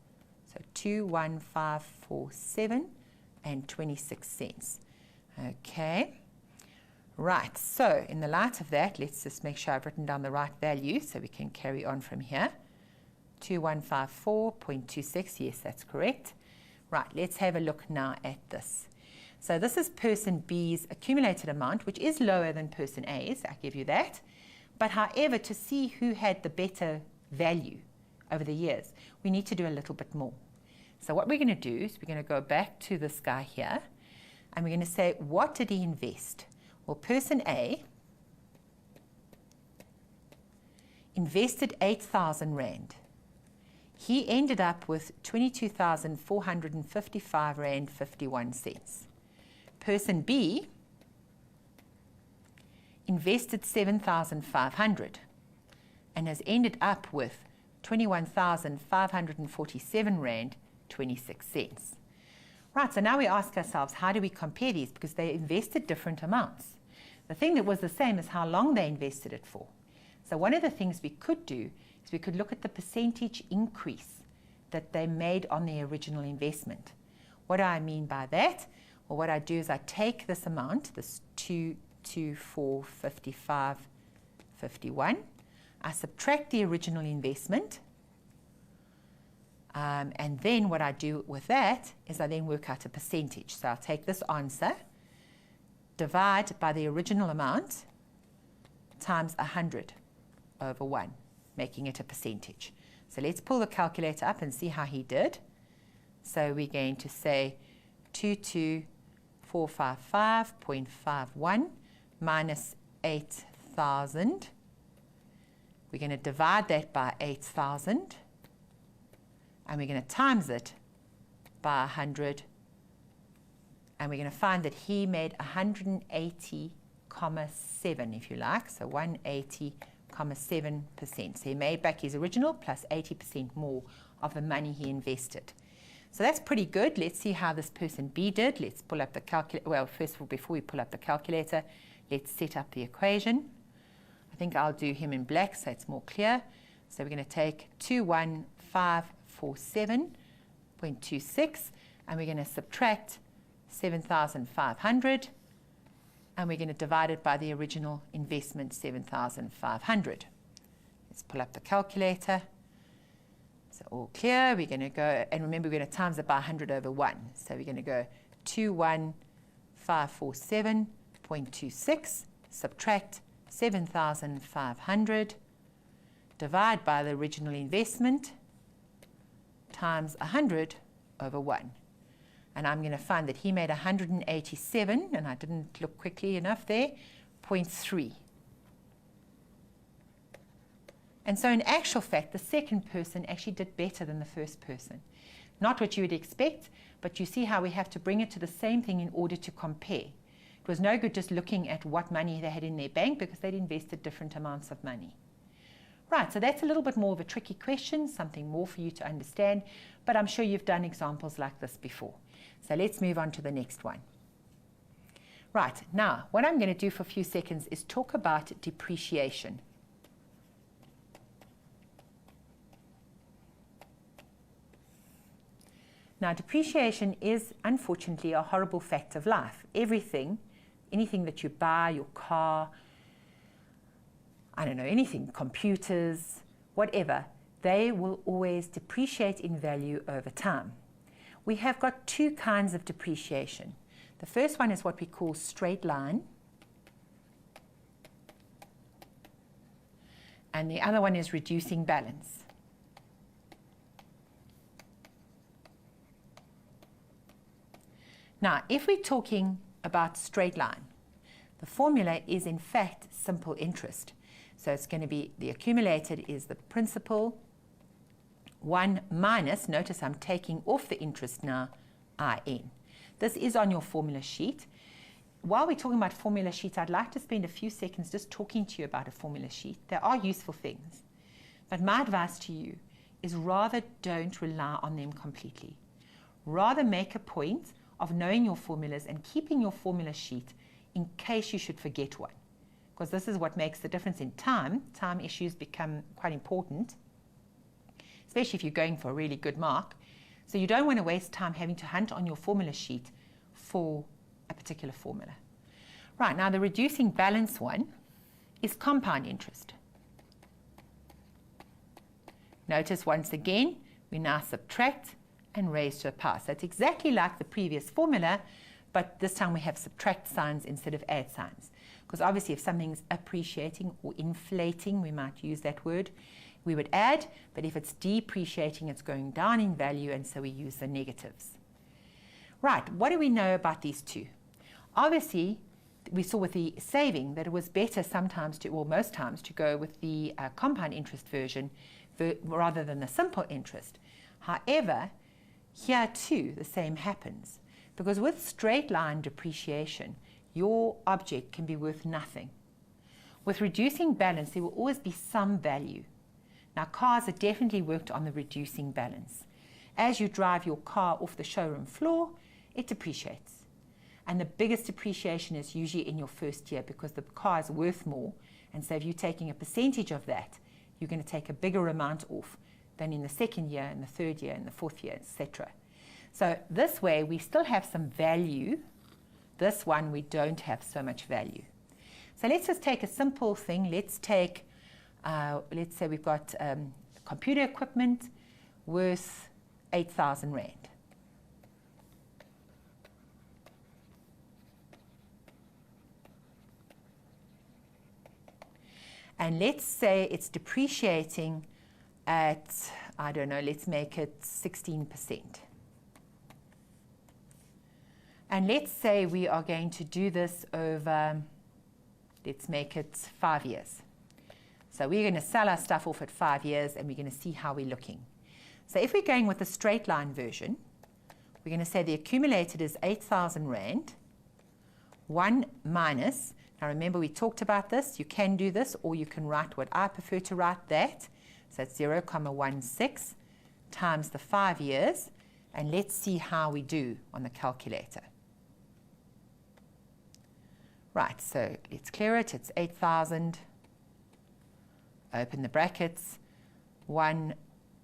So 21547 and 26 cents. Okay. Right, so in the light of that, let's just make sure I've written down the right value so we can carry on from here. 2154.26, yes, that's correct. Right, let's have a look now at this. So this is person B's accumulated amount, which is lower than person A's, I give you that. But however, to see who had the better value over the years, we need to do a little bit more. So what we're going to do is we're going to go back to this guy here, and we're going to say, what did he invest? Well, person A invested 8,000 Rand. He ended up with 22,455 Rand 51 cents. Person B invested 7,500 and has ended up with 21,547 Rand 26 cents. Right, so now we ask ourselves, how do we compare these? Because they invested different amounts. The thing that was the same is how long they invested it for. So one of the things we could do is we could look at the percentage increase that they made on their original investment. What do I mean by that? Well, what I do is I take this amount, this 22455.51, I subtract the original investment, and then what I do with that is I then work out a percentage. So I'll take this answer, divide by the original amount, times 100 over 1, making it a percentage. So let's pull the calculator up and see how he did. So we're going to say 22455.51 minus 8,000. We're going to divide that by 8,000. And we're going to times it by 100. And we're going to find that he made 180,7, if you like. So 180,7%. So he made back his original plus 80% more of the money he invested. So that's pretty good. Let's see how this person B did. Let's pull up the calculator. Well, first of all, before we pull up the calculator, let's set up the equation. I think I'll do him in black so it's more clear. So we're going to take 21547.26 and we're going to subtract 7,500 and we're going to divide it by the original investment, 7,500. Let's pull up the calculator. So all clear. We're going to go, and remember we're going to times it by 100 over 1. So we're going to go 21547.26, subtract 7,500, divide by the original investment, times 100 over 1. And I'm going to find that he made 187, and I didn't look quickly enough there, 0.3. And so in actual fact, the second person actually did better than the first person. Not what you would expect, but you see how we have to bring it to the same thing in order to compare. It was no good just looking at what money they had in their bank because they'd invested different amounts of money. Right, so that's a little bit more of a tricky question, something more for you to understand, but I'm sure you've done examples like this before. So let's move on to the next one. Right, now what I'm going to do for a few seconds is talk about depreciation. Now, depreciation is unfortunately a horrible fact of life. Everything anything that you buy, your car, I don't know, anything, computers, whatever, they will always depreciate in value over time. We have got two kinds of depreciation. The first one is what we call straight line, and the other one is reducing balance. Now, if we're talking about straight line, the formula is in fact simple interest. So it's going to be the accumulated is the principal, 1 minus, notice I'm taking off the interest now, IN. This is on your formula sheet. While we're talking about formula sheets, I'd like to spend a few seconds just talking to you about a formula sheet. They are useful things. But my advice to you is rather don't rely on them completely. Rather make a point of knowing your formulas and keeping your formula sheet in case you should forget one. Because this is what makes the difference in time. Time issues become quite important, especially if you're going for a really good mark. So you don't want to waste time having to hunt on your formula sheet for a particular formula. Right, now the reducing balance one is compound interest. Notice once again, we now subtract and raise to the power. So it's exactly like the previous formula, but this time we have subtract signs instead of add signs. Because obviously if something's appreciating or inflating, we might use that word, we would add, but if it's depreciating, it's going down in value, and so we use the negatives. Right, what do we know about these two? Obviously, we saw with the saving that it was better sometimes to, or most times, to go with the compound interest version rather than the simple interest. However, here too, the same happens. Because with straight line depreciation, your object can be worth nothing. With reducing balance, there will always be some value. Now, cars are definitely worked on the reducing balance. As you drive your car off the showroom floor, it depreciates. And the biggest depreciation is usually in your first year because the car is worth more. And so if you're taking a percentage of that, you're going to take a bigger amount off than in the second year, and the third year, and the fourth year, etc. So this way, we still have some value. This one, we don't have so much value. So let's just take a simple thing. Let's take, let's say we've got computer equipment worth 8,000 Rand. And let's say it's depreciating at, I don't know, let's make it 16%. And let's say we are going to do this over, let's make it 5 years. So we're going to sell our stuff off at 5 years, and we're going to see how we're looking. So if we're going with the straight line version, we're going to say the accumulated is 8,000 Rand, 1 minus, now remember we talked about this, you can do this, or you can write what I prefer to write, that. So it's 0.16 times the 5 years, and let's see how we do on the calculator. Right, so let's clear it. It's 8,000. Open the brackets. 1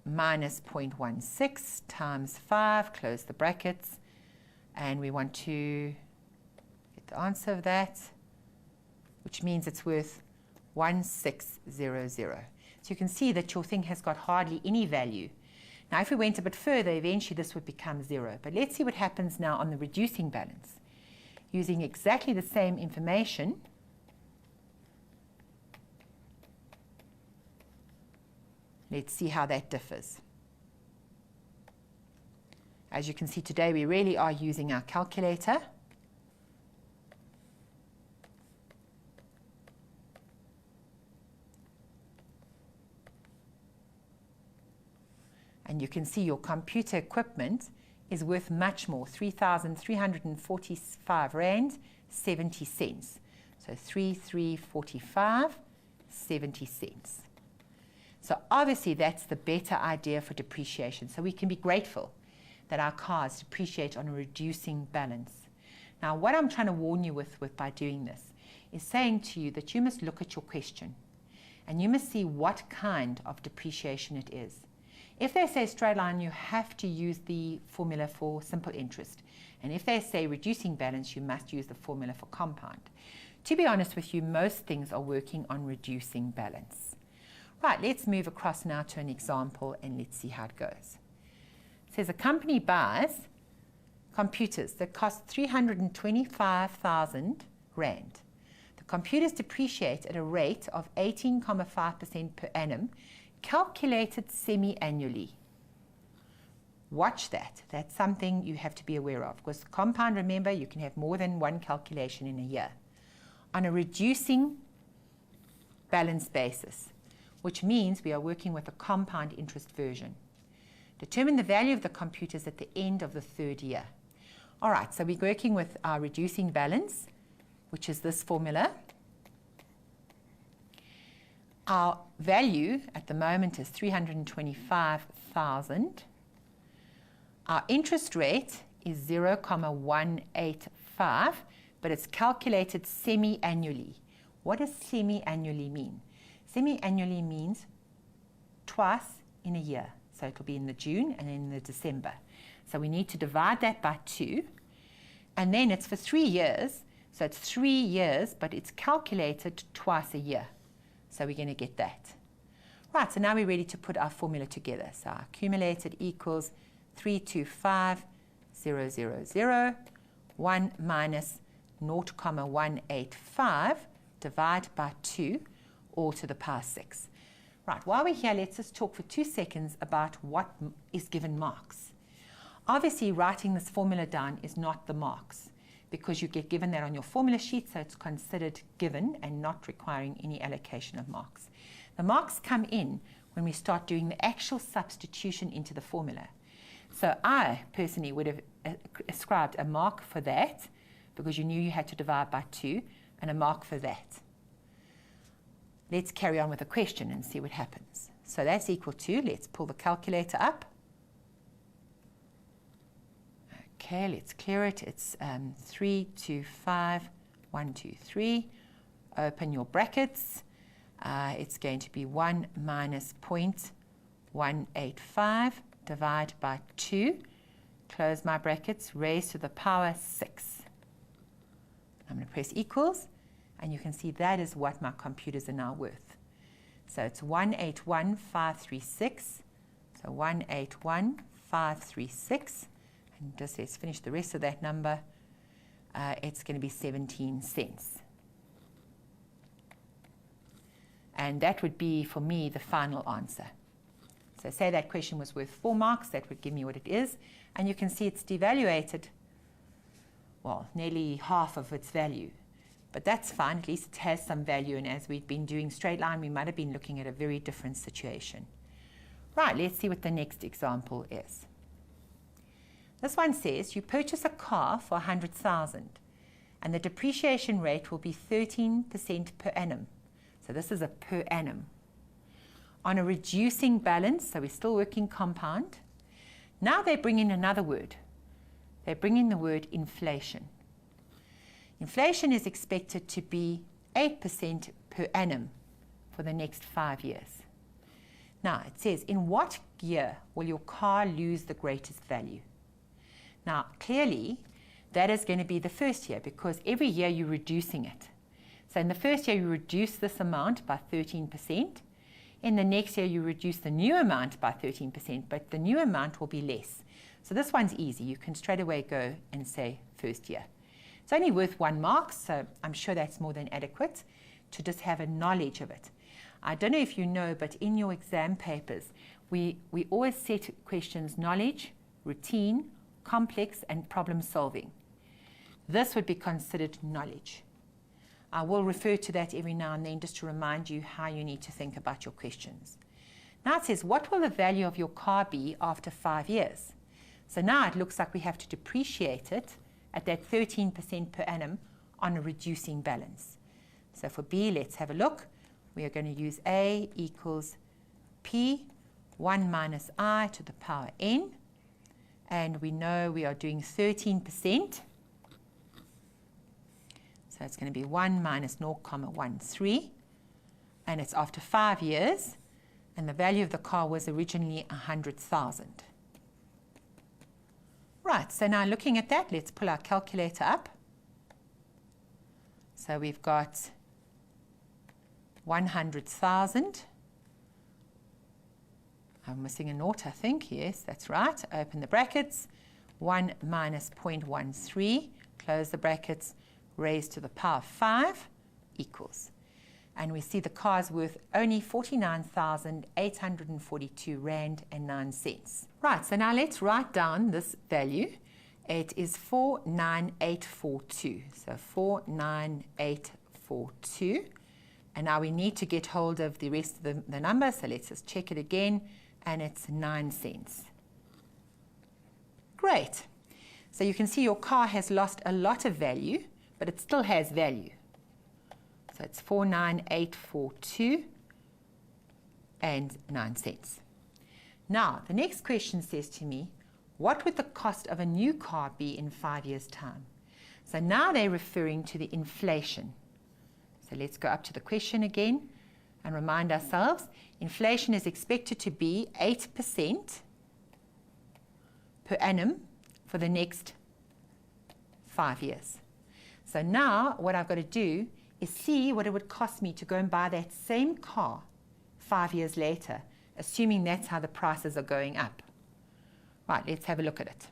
minus 0.16 times 5. Close the brackets. And we want to get the answer of that, which means it's worth 1600. So you can see that your thing has got hardly any value. Now, if we went a bit further, eventually this would become 0. But let's see what happens now on the reducing balance. Using exactly the same information, let's see how that differs. As you can see today, we really are using our calculator. And you can see your computer equipment is worth much more, 3,345 Rand, 70 cents. So 3,345, 70 cents. So obviously that's the better idea for depreciation. So we can be grateful that our cars depreciate on a reducing balance. Now what I'm trying to warn you with by doing this is saying to you that you must look at your question and you must see what kind of depreciation it is. If they say straight line, you have to use the formula for simple interest. And if they say reducing balance, you must use the formula for compound. To be honest with you, most things are working on reducing balance. Right, let's move across now to an example and let's see how it goes. It says a company buys computers that cost 325,000 Rand. The computers depreciate at a rate of 18.5% per annum, calculated semi-annually. Watch that. That's something you have to be aware of, because compound, remember, you can have more than one calculation in a year. On a reducing balance basis, which means we are working with a compound interest version. Determine the value of the computers at the end of the third year. All right, so we're working with our reducing balance, which is this formula. Our value at the moment is 325,000. Our interest rate is 0.185, but it's calculated semi-annually. What does semi-annually mean? Semi-annually means twice in a year. So it'll be in the June and in the December. So we need to divide that by 2. And then it's for 3 years. So it's 3 years, but it's calculated twice a year. So we're going to get that. Right, so now we're ready to put our formula together. So our accumulated equals 325,000, 1 minus 0.185, divide by 2, all to the power 6. Right, while we're here, let's just talk for 2 seconds about what is given marks. Obviously, writing this formula down is not the marks, because you get given that on your formula sheet, so it's considered given and not requiring any allocation of marks. The marks come in when we start doing the actual substitution into the formula. So I personally would have ascribed a mark for that, because you knew you had to divide by 2, and a mark for that. Let's carry on with the question and see what happens. So that's equal to, let's pull the calculator up. Okay, let's clear it. It's 325,123. Open your brackets. It's going to be 1 minus 0.185, divide by 2. Close my brackets, raise to the power 6. I'm going to press equals. And you can see that is what my computers are now worth. So it's 181,536. So 181,536. And just let's finish the rest of that number. It's going to be 17 cents. And that would be, for me, the final answer. So say that question was worth 4 marks. That would give me what it is. And you can see it's devaluated, well, nearly half of its value. But that's fine, at least it has some value, and as we've been doing straight line, we might have been looking at a very different situation. Right, let's see what the next example is. This one says you purchase a car for 100,000 and the depreciation rate will be 13% per annum. So this is a per annum. On a reducing balance, so we're still working compound. Now they bring in another word. They bring in the word inflation. Inflation is expected to be 8% per annum for the next 5 years. Now, it says, in what year will your car lose the greatest value? Now, clearly, that is going to be the first year, because every year you're reducing it. So in the first year, you reduce this amount by 13%. In the next year, you reduce the new amount by 13%, but the new amount will be less. So this one's easy. You can straight away go and say first year. It's only worth 1 mark, so I'm sure that's more than adequate to just have a knowledge of it. I don't know if you know, but in your exam papers, we always set questions knowledge, routine, complex, and problem solving. This would be considered knowledge. I will refer to that every now and then just to remind you how you need to think about your questions. Now it says, what will the value of your car be after 5 years? So now it looks like we have to depreciate it at that 13% per annum on a reducing balance. So for B, let's have a look. We are going to use A equals P, 1 minus I to the power N. And we know we are doing 13%. So it's going to be 1 minus 0.13. And it's after 5 years. And the value of the car was originally 100,000. Right, so now looking at that, let's pull our calculator up. So we've got 100,000. I'm missing a naught, I think. Yes, that's right. Open the brackets. 1 minus 0.13, close the brackets, raised to the power of 5 equals. And we see the car's worth only 49,842 Rand and 9 cents. Right, so now let's write down this value. It is 49842. So 49842. And now we need to get hold of the rest of the number. So let's just check it again. And it's 9 cents. Great. So you can see your car has lost a lot of value, but it still has value. So it's 49842 and 9 cents. Now, the next question says to me, what would the cost of a new car be in 5 years' time? So now they're referring to the inflation. So let's go up to the question again and remind ourselves, inflation is expected to be 8% per annum for the next 5 years. So now what I've got to do is see what it would cost me to go and buy that same car 5 years later, assuming that's how the prices are going up. Right, let's have a look at it.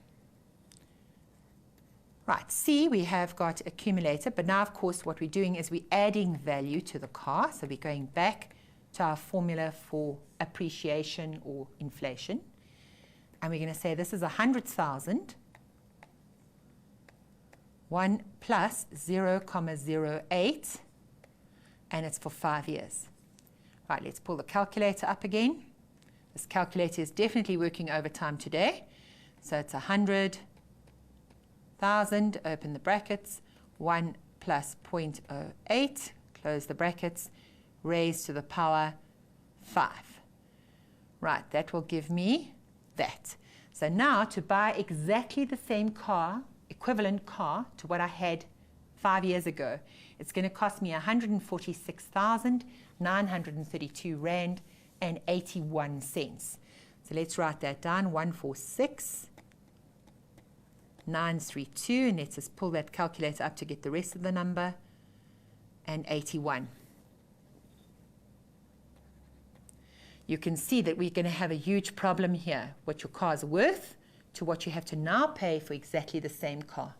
Right, C, we have got accumulator, but now, of course, what we're doing is we're adding value to the car. So we're going back to our formula for appreciation or inflation. And we're going to say this is 100,000. 1 plus 0,08, and it's for 5 years. Right, let's pull the calculator up again. This calculator is definitely working overtime today. So it's 100,000, open the brackets, 1 plus 0.08, close the brackets, raised to the power 5. Right, that will give me that. So now to buy exactly the same car, equivalent car to what I had 5 years ago, it's going to cost me 146,932 Rand and 81 cents. So let's write that down, 146,932, and let's just pull that calculator up to get the rest of the number, and 81. You can see that we're going to have a huge problem here, what your car is worth to what you have to now pay for exactly the same car.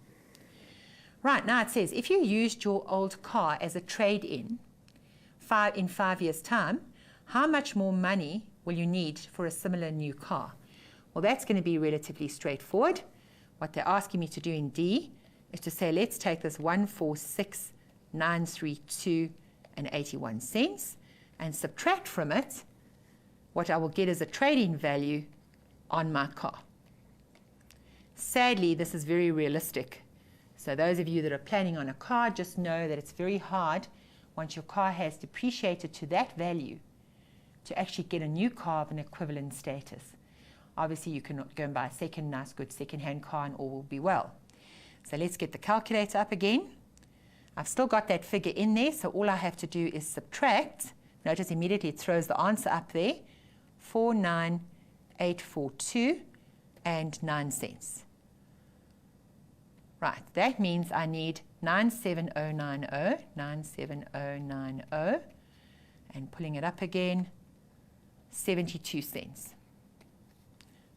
Right, now it says, if you used your old car as a trade-in in 5 years' time, how much more money will you need for a similar new car? Well, that's going to be relatively straightforward. What they're asking me to do in D is to say, let's take this 146,932 and 81 cents and subtract from it what I will get as a trade-in value on my car. Sadly, this is very realistic. So those of you that are planning on a car, just know that it's very hard once your car has depreciated to that value to actually get a new car of an equivalent status. Obviously, you can go and buy a nice, good second-hand car and all will be well. So let's get the calculator up again. I've still got that figure in there, so all I have to do is subtract. Notice immediately it throws the answer up there, 49842 and 9 cents. Right, that means I need 97090, 97090, and pulling it up again, 72 cents.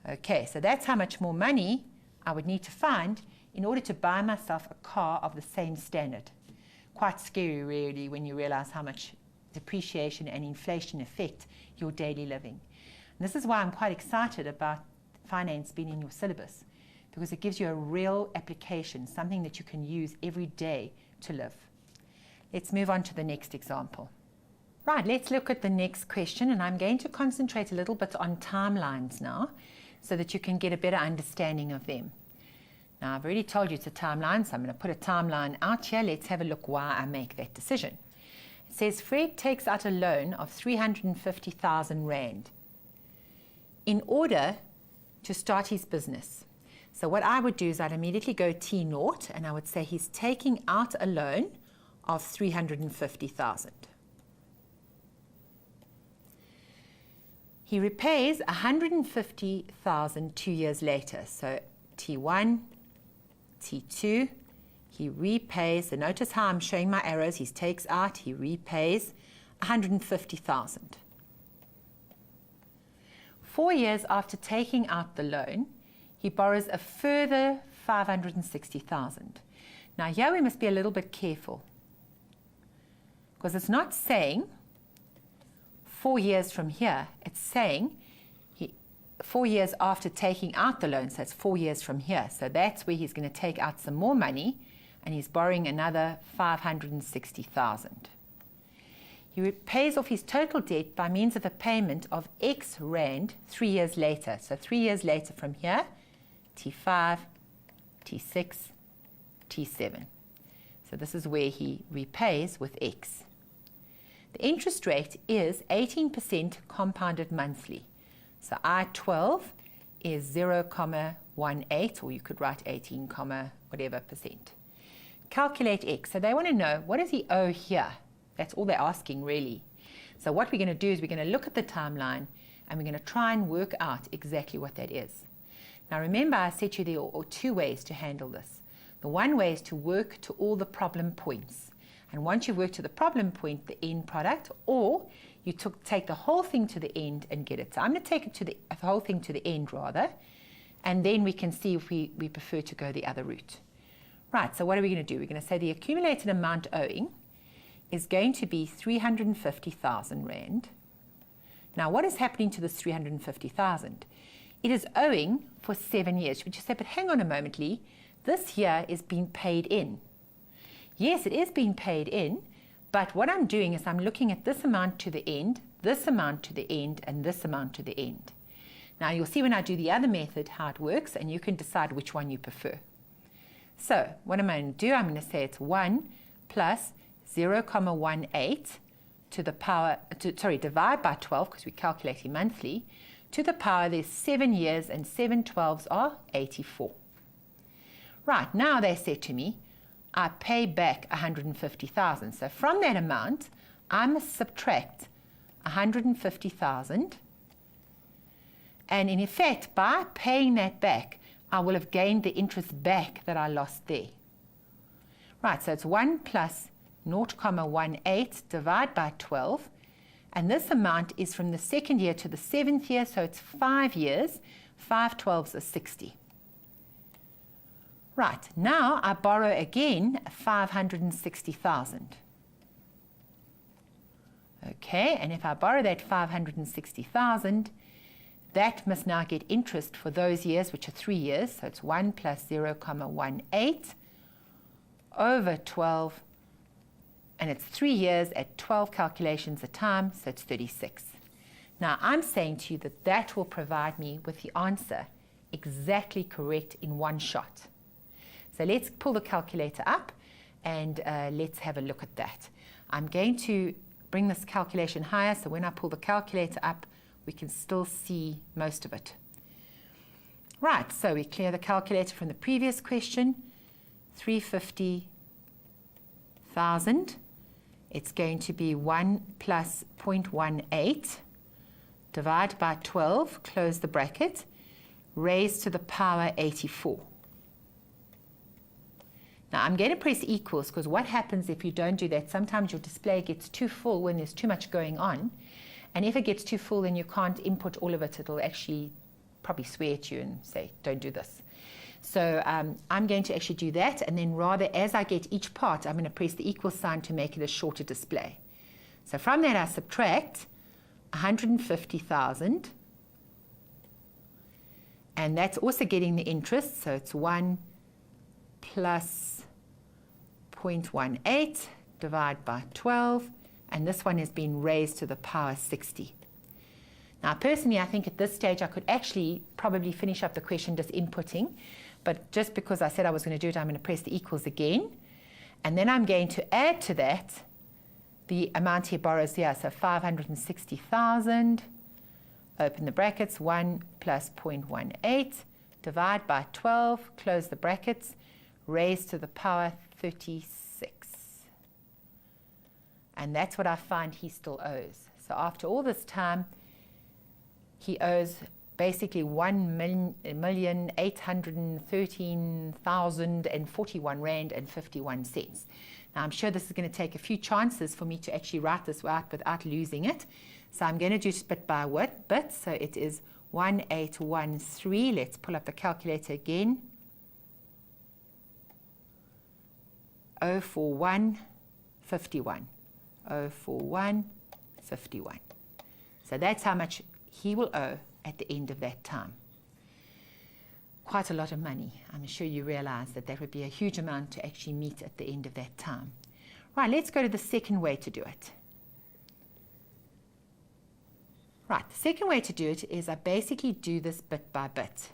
Okay, so that's how much more money I would need to find in order to buy myself a car of the same standard. Quite scary, really, when you realize how much depreciation and inflation affect your daily living. And this is why I'm quite excited about finance being in your syllabus, because it gives you a real application, something that you can use every day to live. Let's move on to the next example. Right, let's look at the next question, and I'm going to concentrate a little bit on timelines now so that you can get a better understanding of them. Now, I've already told you it's a timeline, so I'm going to put a timeline out here. Let's have a look why I make that decision. It says Fred takes out a loan of 350,000 Rand in order to start his business. So what I would do is I'd immediately go T0, and I would say he's taking out a loan of 350,000. He repays 150,000 2 years later. So T1, T2, he repays, so notice how I'm showing my arrows, he takes out, he repays 150,000. 4 years after taking out the loan, he borrows a further 560,000. Now here we must be a little bit careful, because it's not saying 4 years from here, it's saying 4 years after taking out the loan, so it's 4 years from here. So that's where he's going to take out some more money, and he's borrowing another 560,000. He pays off his total debt by means of a payment of X rand 3 years later. So 3 years later from here, T5, T6, T7. So this is where he repays with X. The interest rate is 18% compounded monthly. So I12 is 0,18, or you could write 18, whatever percent. Calculate X. So they want to know, what does he owe here? That's all they're asking, really. So what we're going to do is we're going to look at the timeline, and we're going to try and work out exactly what that is. Now remember, I said to you there are two ways to handle this. The one way is to work to all the problem points. And once you work to the problem point, the end product, or you take the whole thing to the end and get it. So I'm going to take it to the whole thing to the end, rather, and then we can see if we prefer to go the other route. Right, so what are we going to do? We're going to say the accumulated amount owing is going to be 350,000 Rand. Now, what is happening to this 350,000? It is owing for 7 years. Would you say, but hang on a moment, Lee, this here is being paid in. Yes, it is being paid in, but what I'm doing is I'm looking at this amount to the end, this amount to the end, and this amount to the end. Now, you'll see when I do the other method how it works, and you can decide which one you prefer. So, what am I going to do? I'm going to say it's 1 plus 0,18 to the power, divide by 12, because we're calculating monthly, to the power, there's 7 years, and 7 12s are 84. Right, now they said to me, I pay back 150,000. So from that amount, I must subtract 150,000. And in effect, by paying that back, I will have gained the interest back that I lost there. Right, so it's 1 plus 0,18 divided by 12. And this amount is from the 2nd year to the 7th year, so it's 5 years. 5 12s are 60. Right, now I borrow again 560,000. Okay, and if I borrow that 560,000, that must now get interest for those years, which are 3 years. So it's 1 plus 0,18 over 12, and it's 3 years at 12 calculations a time, so it's 36. Now I'm saying to you that that will provide me with the answer exactly correct in one shot. So let's pull the calculator up, and let's have a look at that. I'm going to bring this calculation higher, so when I pull the calculator up, we can still see most of it. Right, so we clear the calculator from the previous question. 350,000. It's going to be 1 plus 0.18, divide by 12, close the bracket, raised to the power 84. Now, I'm going to press equals, because what happens if you don't do that, sometimes your display gets too full when there's too much going on. And if it gets too full, then you can't input all of it. It'll actually probably swear at you and say, don't do this. So I'm going to actually do that. And then rather, as I get each part, I'm going to press the equal sign to make it a shorter display. So from that, I subtract 150,000. And that's also getting the interest. So it's 1 plus 0.18 divided by 12, and this one has been raised to the power 60. Now, personally, I think at this stage I could actually probably finish up the question just inputting, but just because I said I was going to do it, I'm going to press the equals again, and then I'm going to add to that the amount he borrows here, so 560,000, open the brackets, 1 plus 0.18, divide by 12, close the brackets, raised to the power 36. And that's what I find he still owes. So after all this time, he owes basically R1,813,041.51. Now, I'm sure this is going to take a few chances for me to actually write this out without losing it. So I'm going to do bit by bit. So it is 1813. Let's pull up the calculator again. 04151. 04151. So that's how much he will owe at the end of that time. Quite a lot of money. I'm sure you realize that that would be a huge amount to actually meet at the end of that time. Right, let's go to the second way to do it. Right, the second way to do it is I basically do this bit by bit.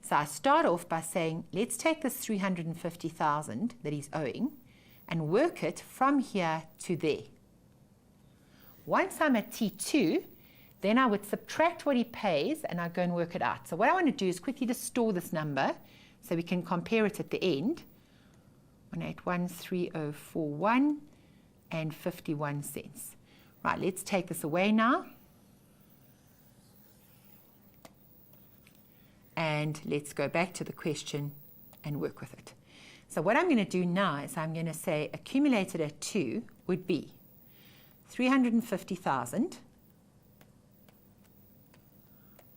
So I start off by saying, let's take this 350,000 that he's owing and work it from here to there. Once I'm at T2, then I would subtract what he pays and I go and work it out. So what I want to do is quickly just store this number so we can compare it at the end. 1813041 and 51 cents. Right, let's take this away now. And let's go back to the question and work with it. So what I'm going to do now is I'm going to say accumulated at 2 would be 350,000,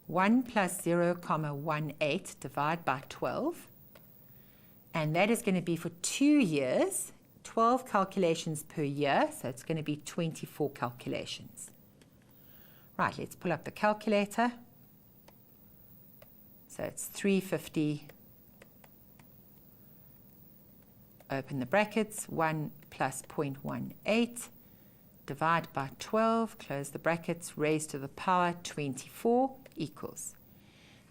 1 plus 0,18 divided by 12, and that is going to be for 2 years, 12 calculations per year, so it's going to be 24 calculations. Right, let's pull up the calculator. So it's 350, open the brackets, 1 plus 0.18, divide by 12, close the brackets, raised to the power 24 equals.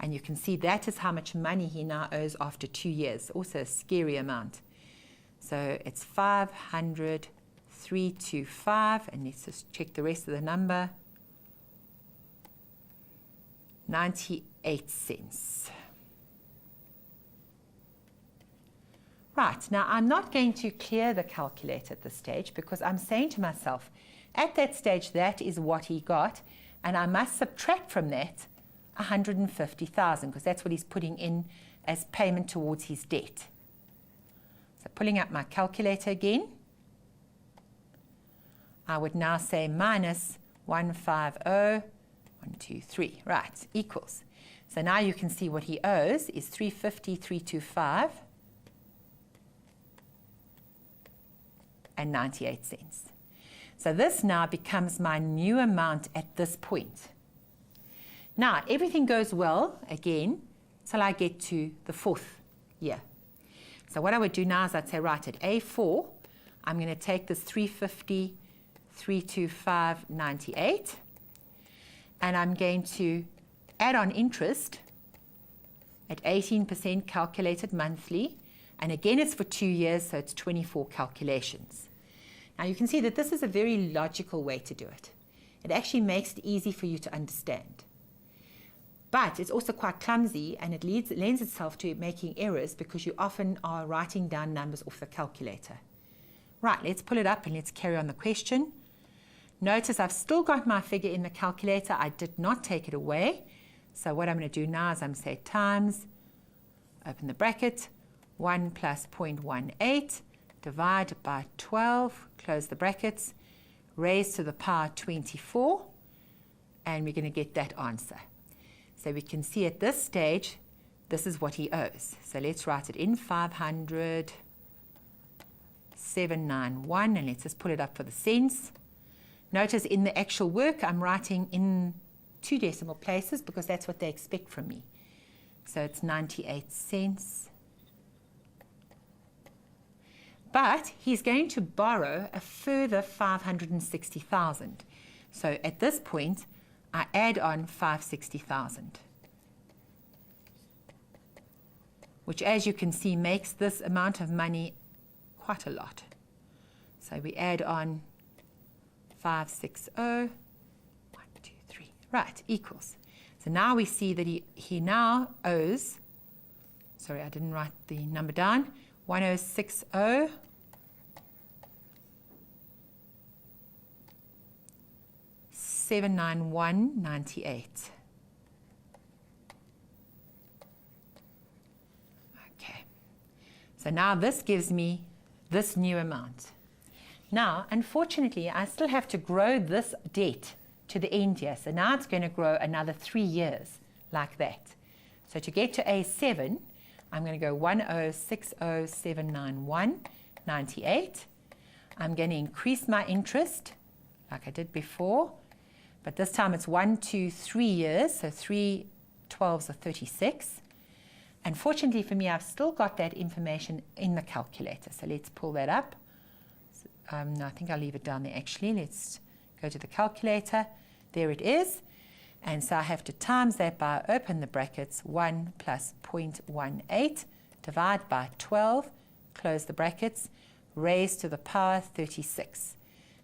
And you can see that is how much money he now owes after 2 years. Also a scary amount. So it's 500,325, and let's just check the rest of the number. 98 cents. Right, now I'm not going to clear the calculator at this stage because I'm saying to myself, at that stage, that is what he got, and I must subtract from that 150,000 because that's what he's putting in as payment towards his debt. So pulling up my calculator again, I would now say minus 150,123, right, equals. So now you can see what he owes is 350,325 and 98 cents. So this now becomes my new amount at this point. Now, everything goes well, again, till I get to the 4th year. So what I would do now is I'd say, right, at A4, I'm going to take this 350, 325, 98, and I'm going to add on interest at 18% calculated monthly, and again, it's for 2 years, so it's 24 calculations. Now, you can see that this is a very logical way to do it. It actually makes it easy for you to understand. But it's also quite clumsy, and it lends itself to making errors because you often are writing down numbers off the calculator. Right, let's pull it up and let's carry on the question. Notice I've still got my figure in the calculator. I did not take it away. So what I'm going to do now is I'm going to say times, open the bracket, 1 plus 0.18, divide by 12, close the brackets, raise to the power 24, and we're going to get that answer. So we can see at this stage, this is what he owes. So let's write it in 500,791, and let's just pull it up for the cents. Notice in the actual work, I'm writing in 2 decimal places because that's what they expect from me. So it's 98 cents. But he's going to borrow a further 560,000. So at this point, I add on 560,000, which, as you can see, makes this amount of money quite a lot. So we add on 560, 1, 2, 3, right, equals. So now we see that he now owes, sorry, I didn't write the number down, 1060, 791.98. So now this gives me this new amount. Now, unfortunately, I still have to grow this debt to the end here. So now it's going to grow another 3 years like that. So to get to A7, I'm going to go 1060791.98. I'm going to increase my interest like I did before, but this time it's 1, 2, 3 years, so 3 12s are 36. Unfortunately for me, I've still got that information in the calculator, so let's pull that up. No, I think I'll leave it down there actually. Let's go to the calculator. There it is. And so I have to times that by, open the brackets, 1 plus 0.18, divide by 12, close the brackets, raised to the power 36.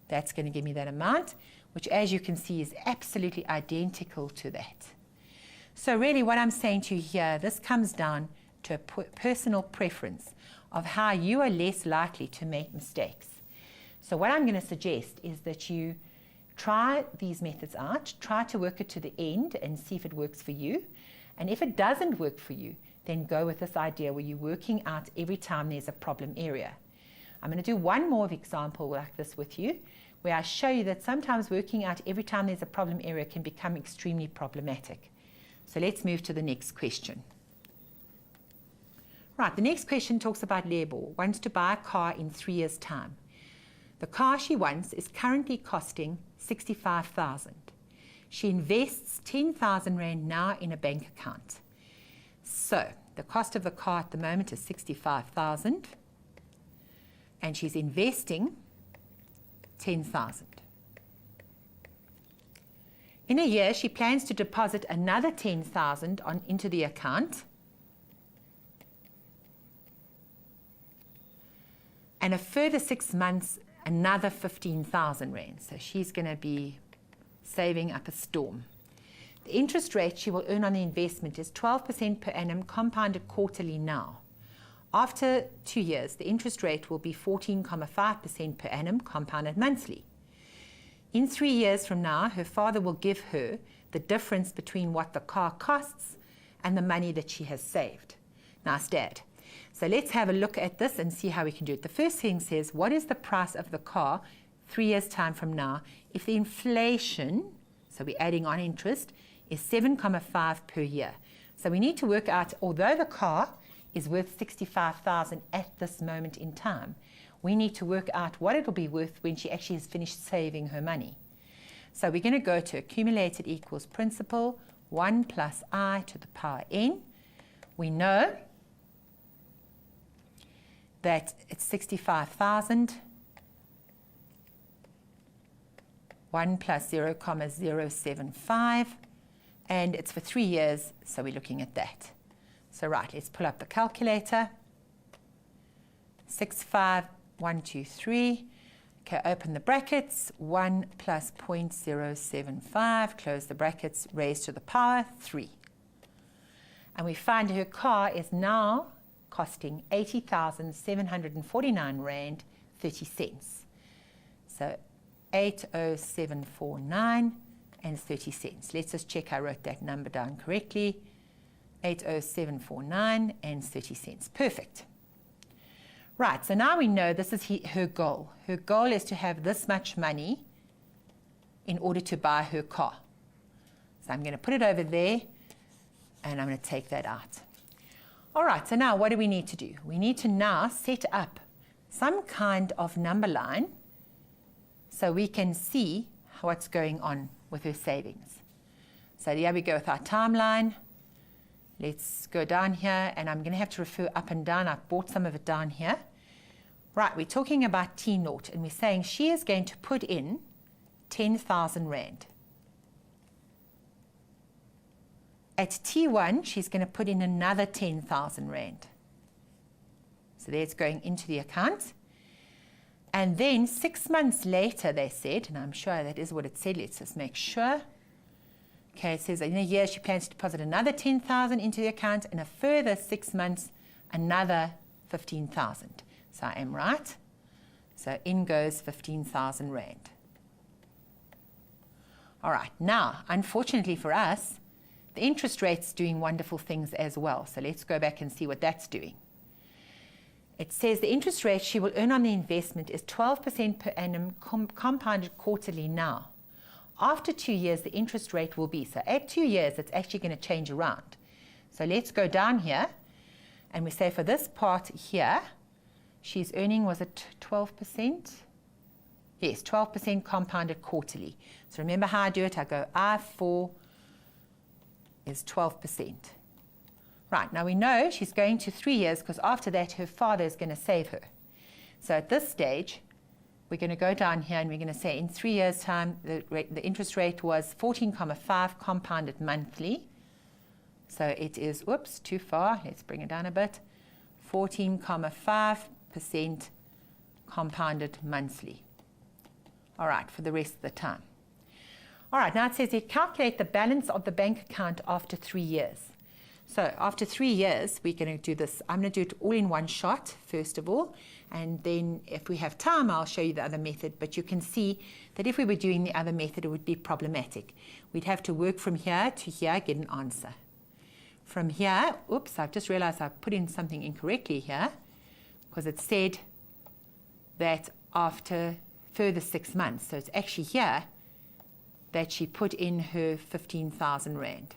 That's going to give me that amount, which as you can see is absolutely identical to that. So really what I'm saying to you here, this comes down to a personal preference of how you are less likely to make mistakes. So what I'm going to suggest is that you try these methods out, try to work it to the end and see if it works for you. And if it doesn't work for you, then go with this idea where you're working out every time there's a problem area. I'm going to do one more example like this with you, where I show you that sometimes working out every time there's a problem area can become extremely problematic. So let's move to the next question. Right, the next question talks about Lebor, wants to buy a car in 3 years' time. The car she wants is currently costing 65,000. She invests 10,000 Rand now in a bank account. So the cost of the car at the moment is 65,000, and she's investing 10,000. In a year, she plans to deposit another 10,000 into the account, and a further 6 months, another 15,000 Rand. So she's going to be saving up a storm. The interest rate she will earn on the investment is 12% per annum compounded quarterly now. After 2 years, the interest rate will be 14.5% per annum compounded monthly. In 3 years from now, her father will give her the difference between what the car costs and the money that she has saved. Nice, Dad. So let's have a look at this and see how we can do it. The first thing says, what is the price of the car 3 years' time from now if the inflation, so we're adding on interest, is 7.5 per year. So we need to work out, although the car is worth 65,000 at this moment in time, we need to work out what it'll be worth when she actually has finished saving her money. So we're going to go to accumulated equals principal, 1 plus I to the power n. We know that it's 65,000, 1 plus 0,075, and it's for 3 years, so we're looking at that. So right, let's pull up the calculator. 65123. Okay, open the brackets. 1 plus 0.075, close the brackets, raised to the power 3. And we find her car is now costing 80,749 Rand 30 cents. So 80749 and 30 cents. Let's just check I wrote that number down correctly. 80749 and 30 cents. Perfect. Right, so now we know this is her goal. Her goal is to have this much money in order to buy her car. So I'm going to put it over there, and I'm going to take that out. All right, so now what do we need to do? We need to now set up some kind of number line so we can see what's going on with her savings. So here we go with our timeline. Let's go down here, and I'm going to have to refer up and down. I've brought some of it down here. Right, we're talking about T0, and we're saying she is going to put in 10,000 Rand. At T1, she's going to put in another 10,000 Rand. So there's going into the account. And then 6 months later, they said, and I'm sure that is what it said, let's just make sure. Okay, it says in a year she plans to deposit another 10,000 into the account, and a further 6 months, another 15,000. So I am right. So in goes 15,000 Rand. All right, now, unfortunately for us, the interest rate's doing wonderful things as well. So let's go back and see what that's doing. It says the interest rate she will earn on the investment is 12% per annum compounded quarterly now. After 2 years, the interest rate will be, so at 2 years, it's actually going to change around. So let's go down here, and we say for this part here, she's earning, was it 12%? Yes, 12% compounded quarterly. So remember how I do it? I go I4 is 12%. Right, now we know she's going to 3 years because after that her father is going to save her. So at this stage, we're going to go down here and we're going to say in 3 years' time, the interest rate was 14,5 compounded monthly. So it is, oops, too far. Let's bring it down a bit. 14,5% compounded monthly. All right, for the rest of the time. All right, now it says here, calculate the balance of the bank account after 3 years. So after 3 years, we're going to do this. I'm going to do it all in one shot, first of all. And then if we have time, I'll show you the other method. But you can see that if we were doing the other method, it would be problematic. We'd have to work from here to here, get an answer. From here, oops, I've just realized I put in something incorrectly here, because it said that after further 6 months. So it's actually here that she put in her 15,000 Rand.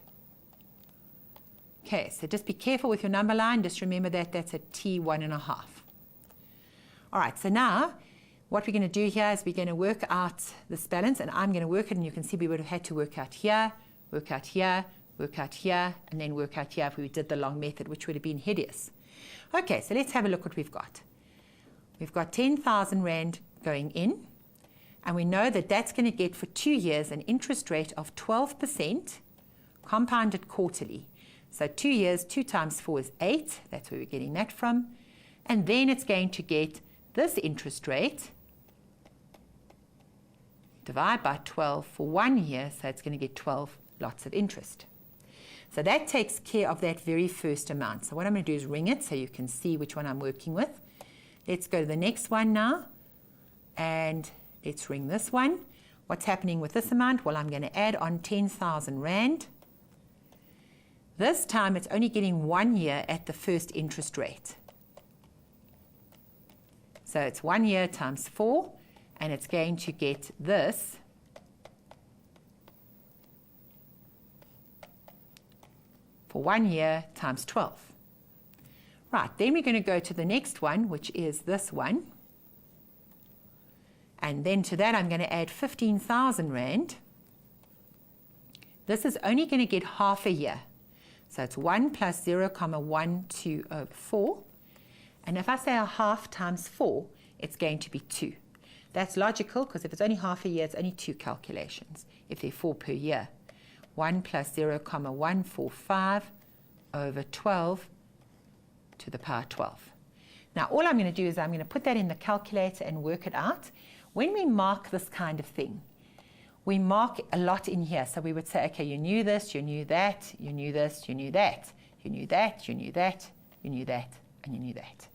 Okay, so just be careful with your number line. Just remember that that's a T1.5. All right, so now what we're going to do here is we're going to work out this balance, and I'm going to work it, and you can see we would have had to work out here, work out here, work out here, and then work out here if we did the long method, which would have been hideous. Okay, so let's have a look what we've got. We've got 10,000 Rand going in, and we know that that's going to get for 2 years an interest rate of 12% compounded quarterly. So 2 years, 2 times 4 is 8. That's where we're getting that from. And then it's going to get this interest rate, divide by 12 for 1 year, so it's going to get 12 lots of interest. So that takes care of that very first amount. So what I'm going to do is ring it so you can see which one I'm working with. Let's go to the next one now, and let's ring this one. What's happening with this amount? Well, I'm going to add on 10,000 Rand. This time it's only getting 1 year at the first interest rate. So it's 1 year times 4, and it's going to get this for 1 year times 12. Right, then we're going to go to the next one, which is this one. And then to that I'm going to add 15,000 Rand. This is only going to get half a year. So it's 1 plus 0,12 over 4. And if I say a half times 4, it's going to be 2. That's logical, because if it's only half a year, it's only 2 calculations, if they're 4 per year. 1 plus 0,145 over 12 to the power 12. Now, all I'm going to do is I'm going to put that in the calculator and work it out. When we mark this kind of thing, we mark a lot in here. So we would say, okay, you knew this, you knew that, you knew this, you knew that, you knew that, you knew that, you knew that, and you knew that.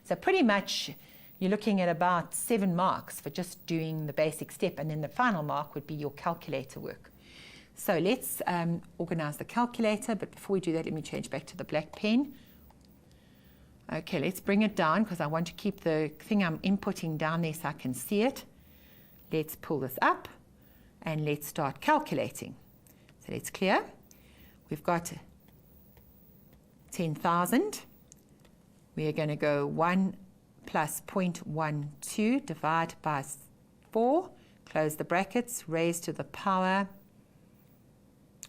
So pretty much you're looking at about 7 marks for just doing the basic step, and then the final mark would be your calculator work. So let's organize the calculator, but before we do that, let me change back to the black pen. Okay, let's bring it down because I want to keep the thing I'm inputting down there so I can see it. Let's pull this up and let's start calculating. So let's clear. We've got 10,000. We are going to go 1 plus 0.12 divide by 4, close the brackets, raise to the power,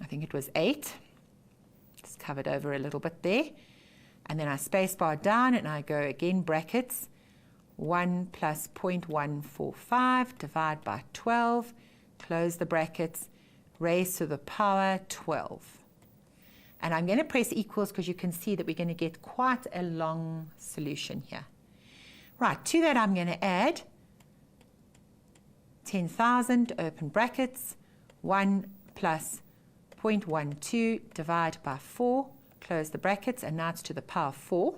I think it was 8. Just covered over a little bit there. And then I space bar down and I go again brackets, 1 plus 0.145 divide by 12, close the brackets, raise to the power 12. And I'm going to press equals because you can see that we're going to get quite a long solution here. Right, to that I'm going to add 10,000, open brackets, 1 plus 0.12 divide by 4, close the brackets, and now it's to the power 4.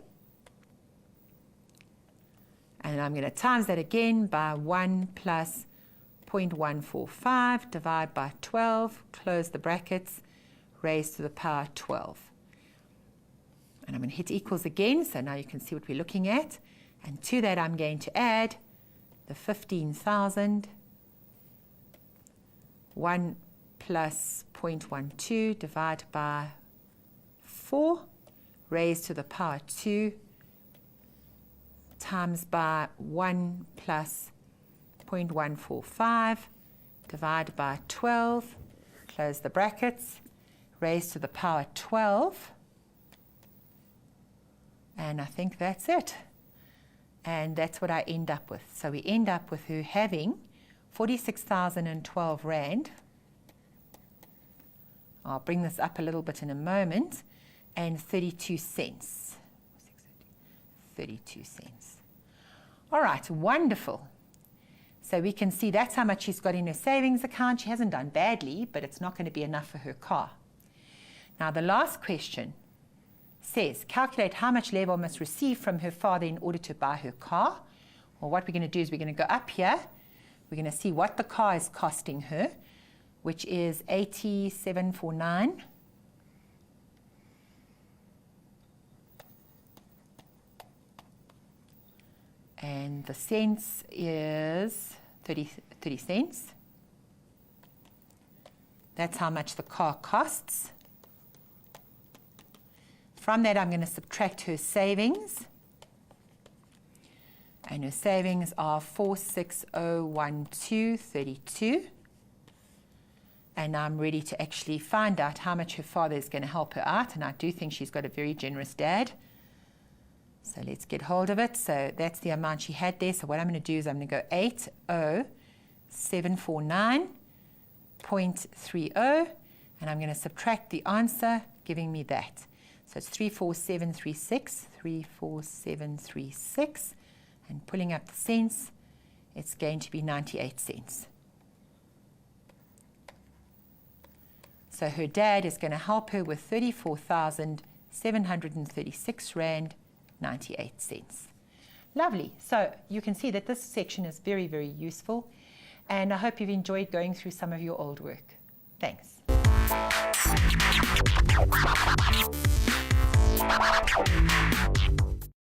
And I'm going to times that again by 1 plus 0.145 divide by 12, close the brackets, raise to the power 12. And I'm going to hit equals again, so now you can see what we're looking at. And to that, I'm going to add the 15,000. 1 plus 0.12 divided by 4 raised to the power 2 times by 1 plus 0.145 divided by 12, close the brackets, raised to the power 12, and I think that's it. And that's what I end up with. So we end up with her having 46,012 Rand. I'll bring this up a little bit in a moment, and 32 cents. 32 cents. All right, wonderful. So we can see that's how much she's got in her savings account. She hasn't done badly, but it's not going to be enough for her car. Now the last question says, calculate how much Lebo must receive from her father in order to buy her car. Well, what we're going to do is we're going to go up here. We're going to see what the car is costing her, which is 8749. And the cents is 30 cents. That's how much the car costs. From that, I'm going to subtract her savings. And her savings are 46012.32. And I'm ready to actually find out how much her father is going to help her out. And I do think she's got a very generous dad. So let's get hold of it. So that's the amount she had there. So what I'm going to do is I'm going to go 80749.30. And I'm going to subtract the answer, giving me that. So it's 34736, 34736. And pulling up the cents, it's going to be 98 cents. So her dad is going to help her with 34,736 Rand, 98 cents. Lovely. So you can see that this section is very, very useful. And I hope you've enjoyed going through some of your old work. Thanks.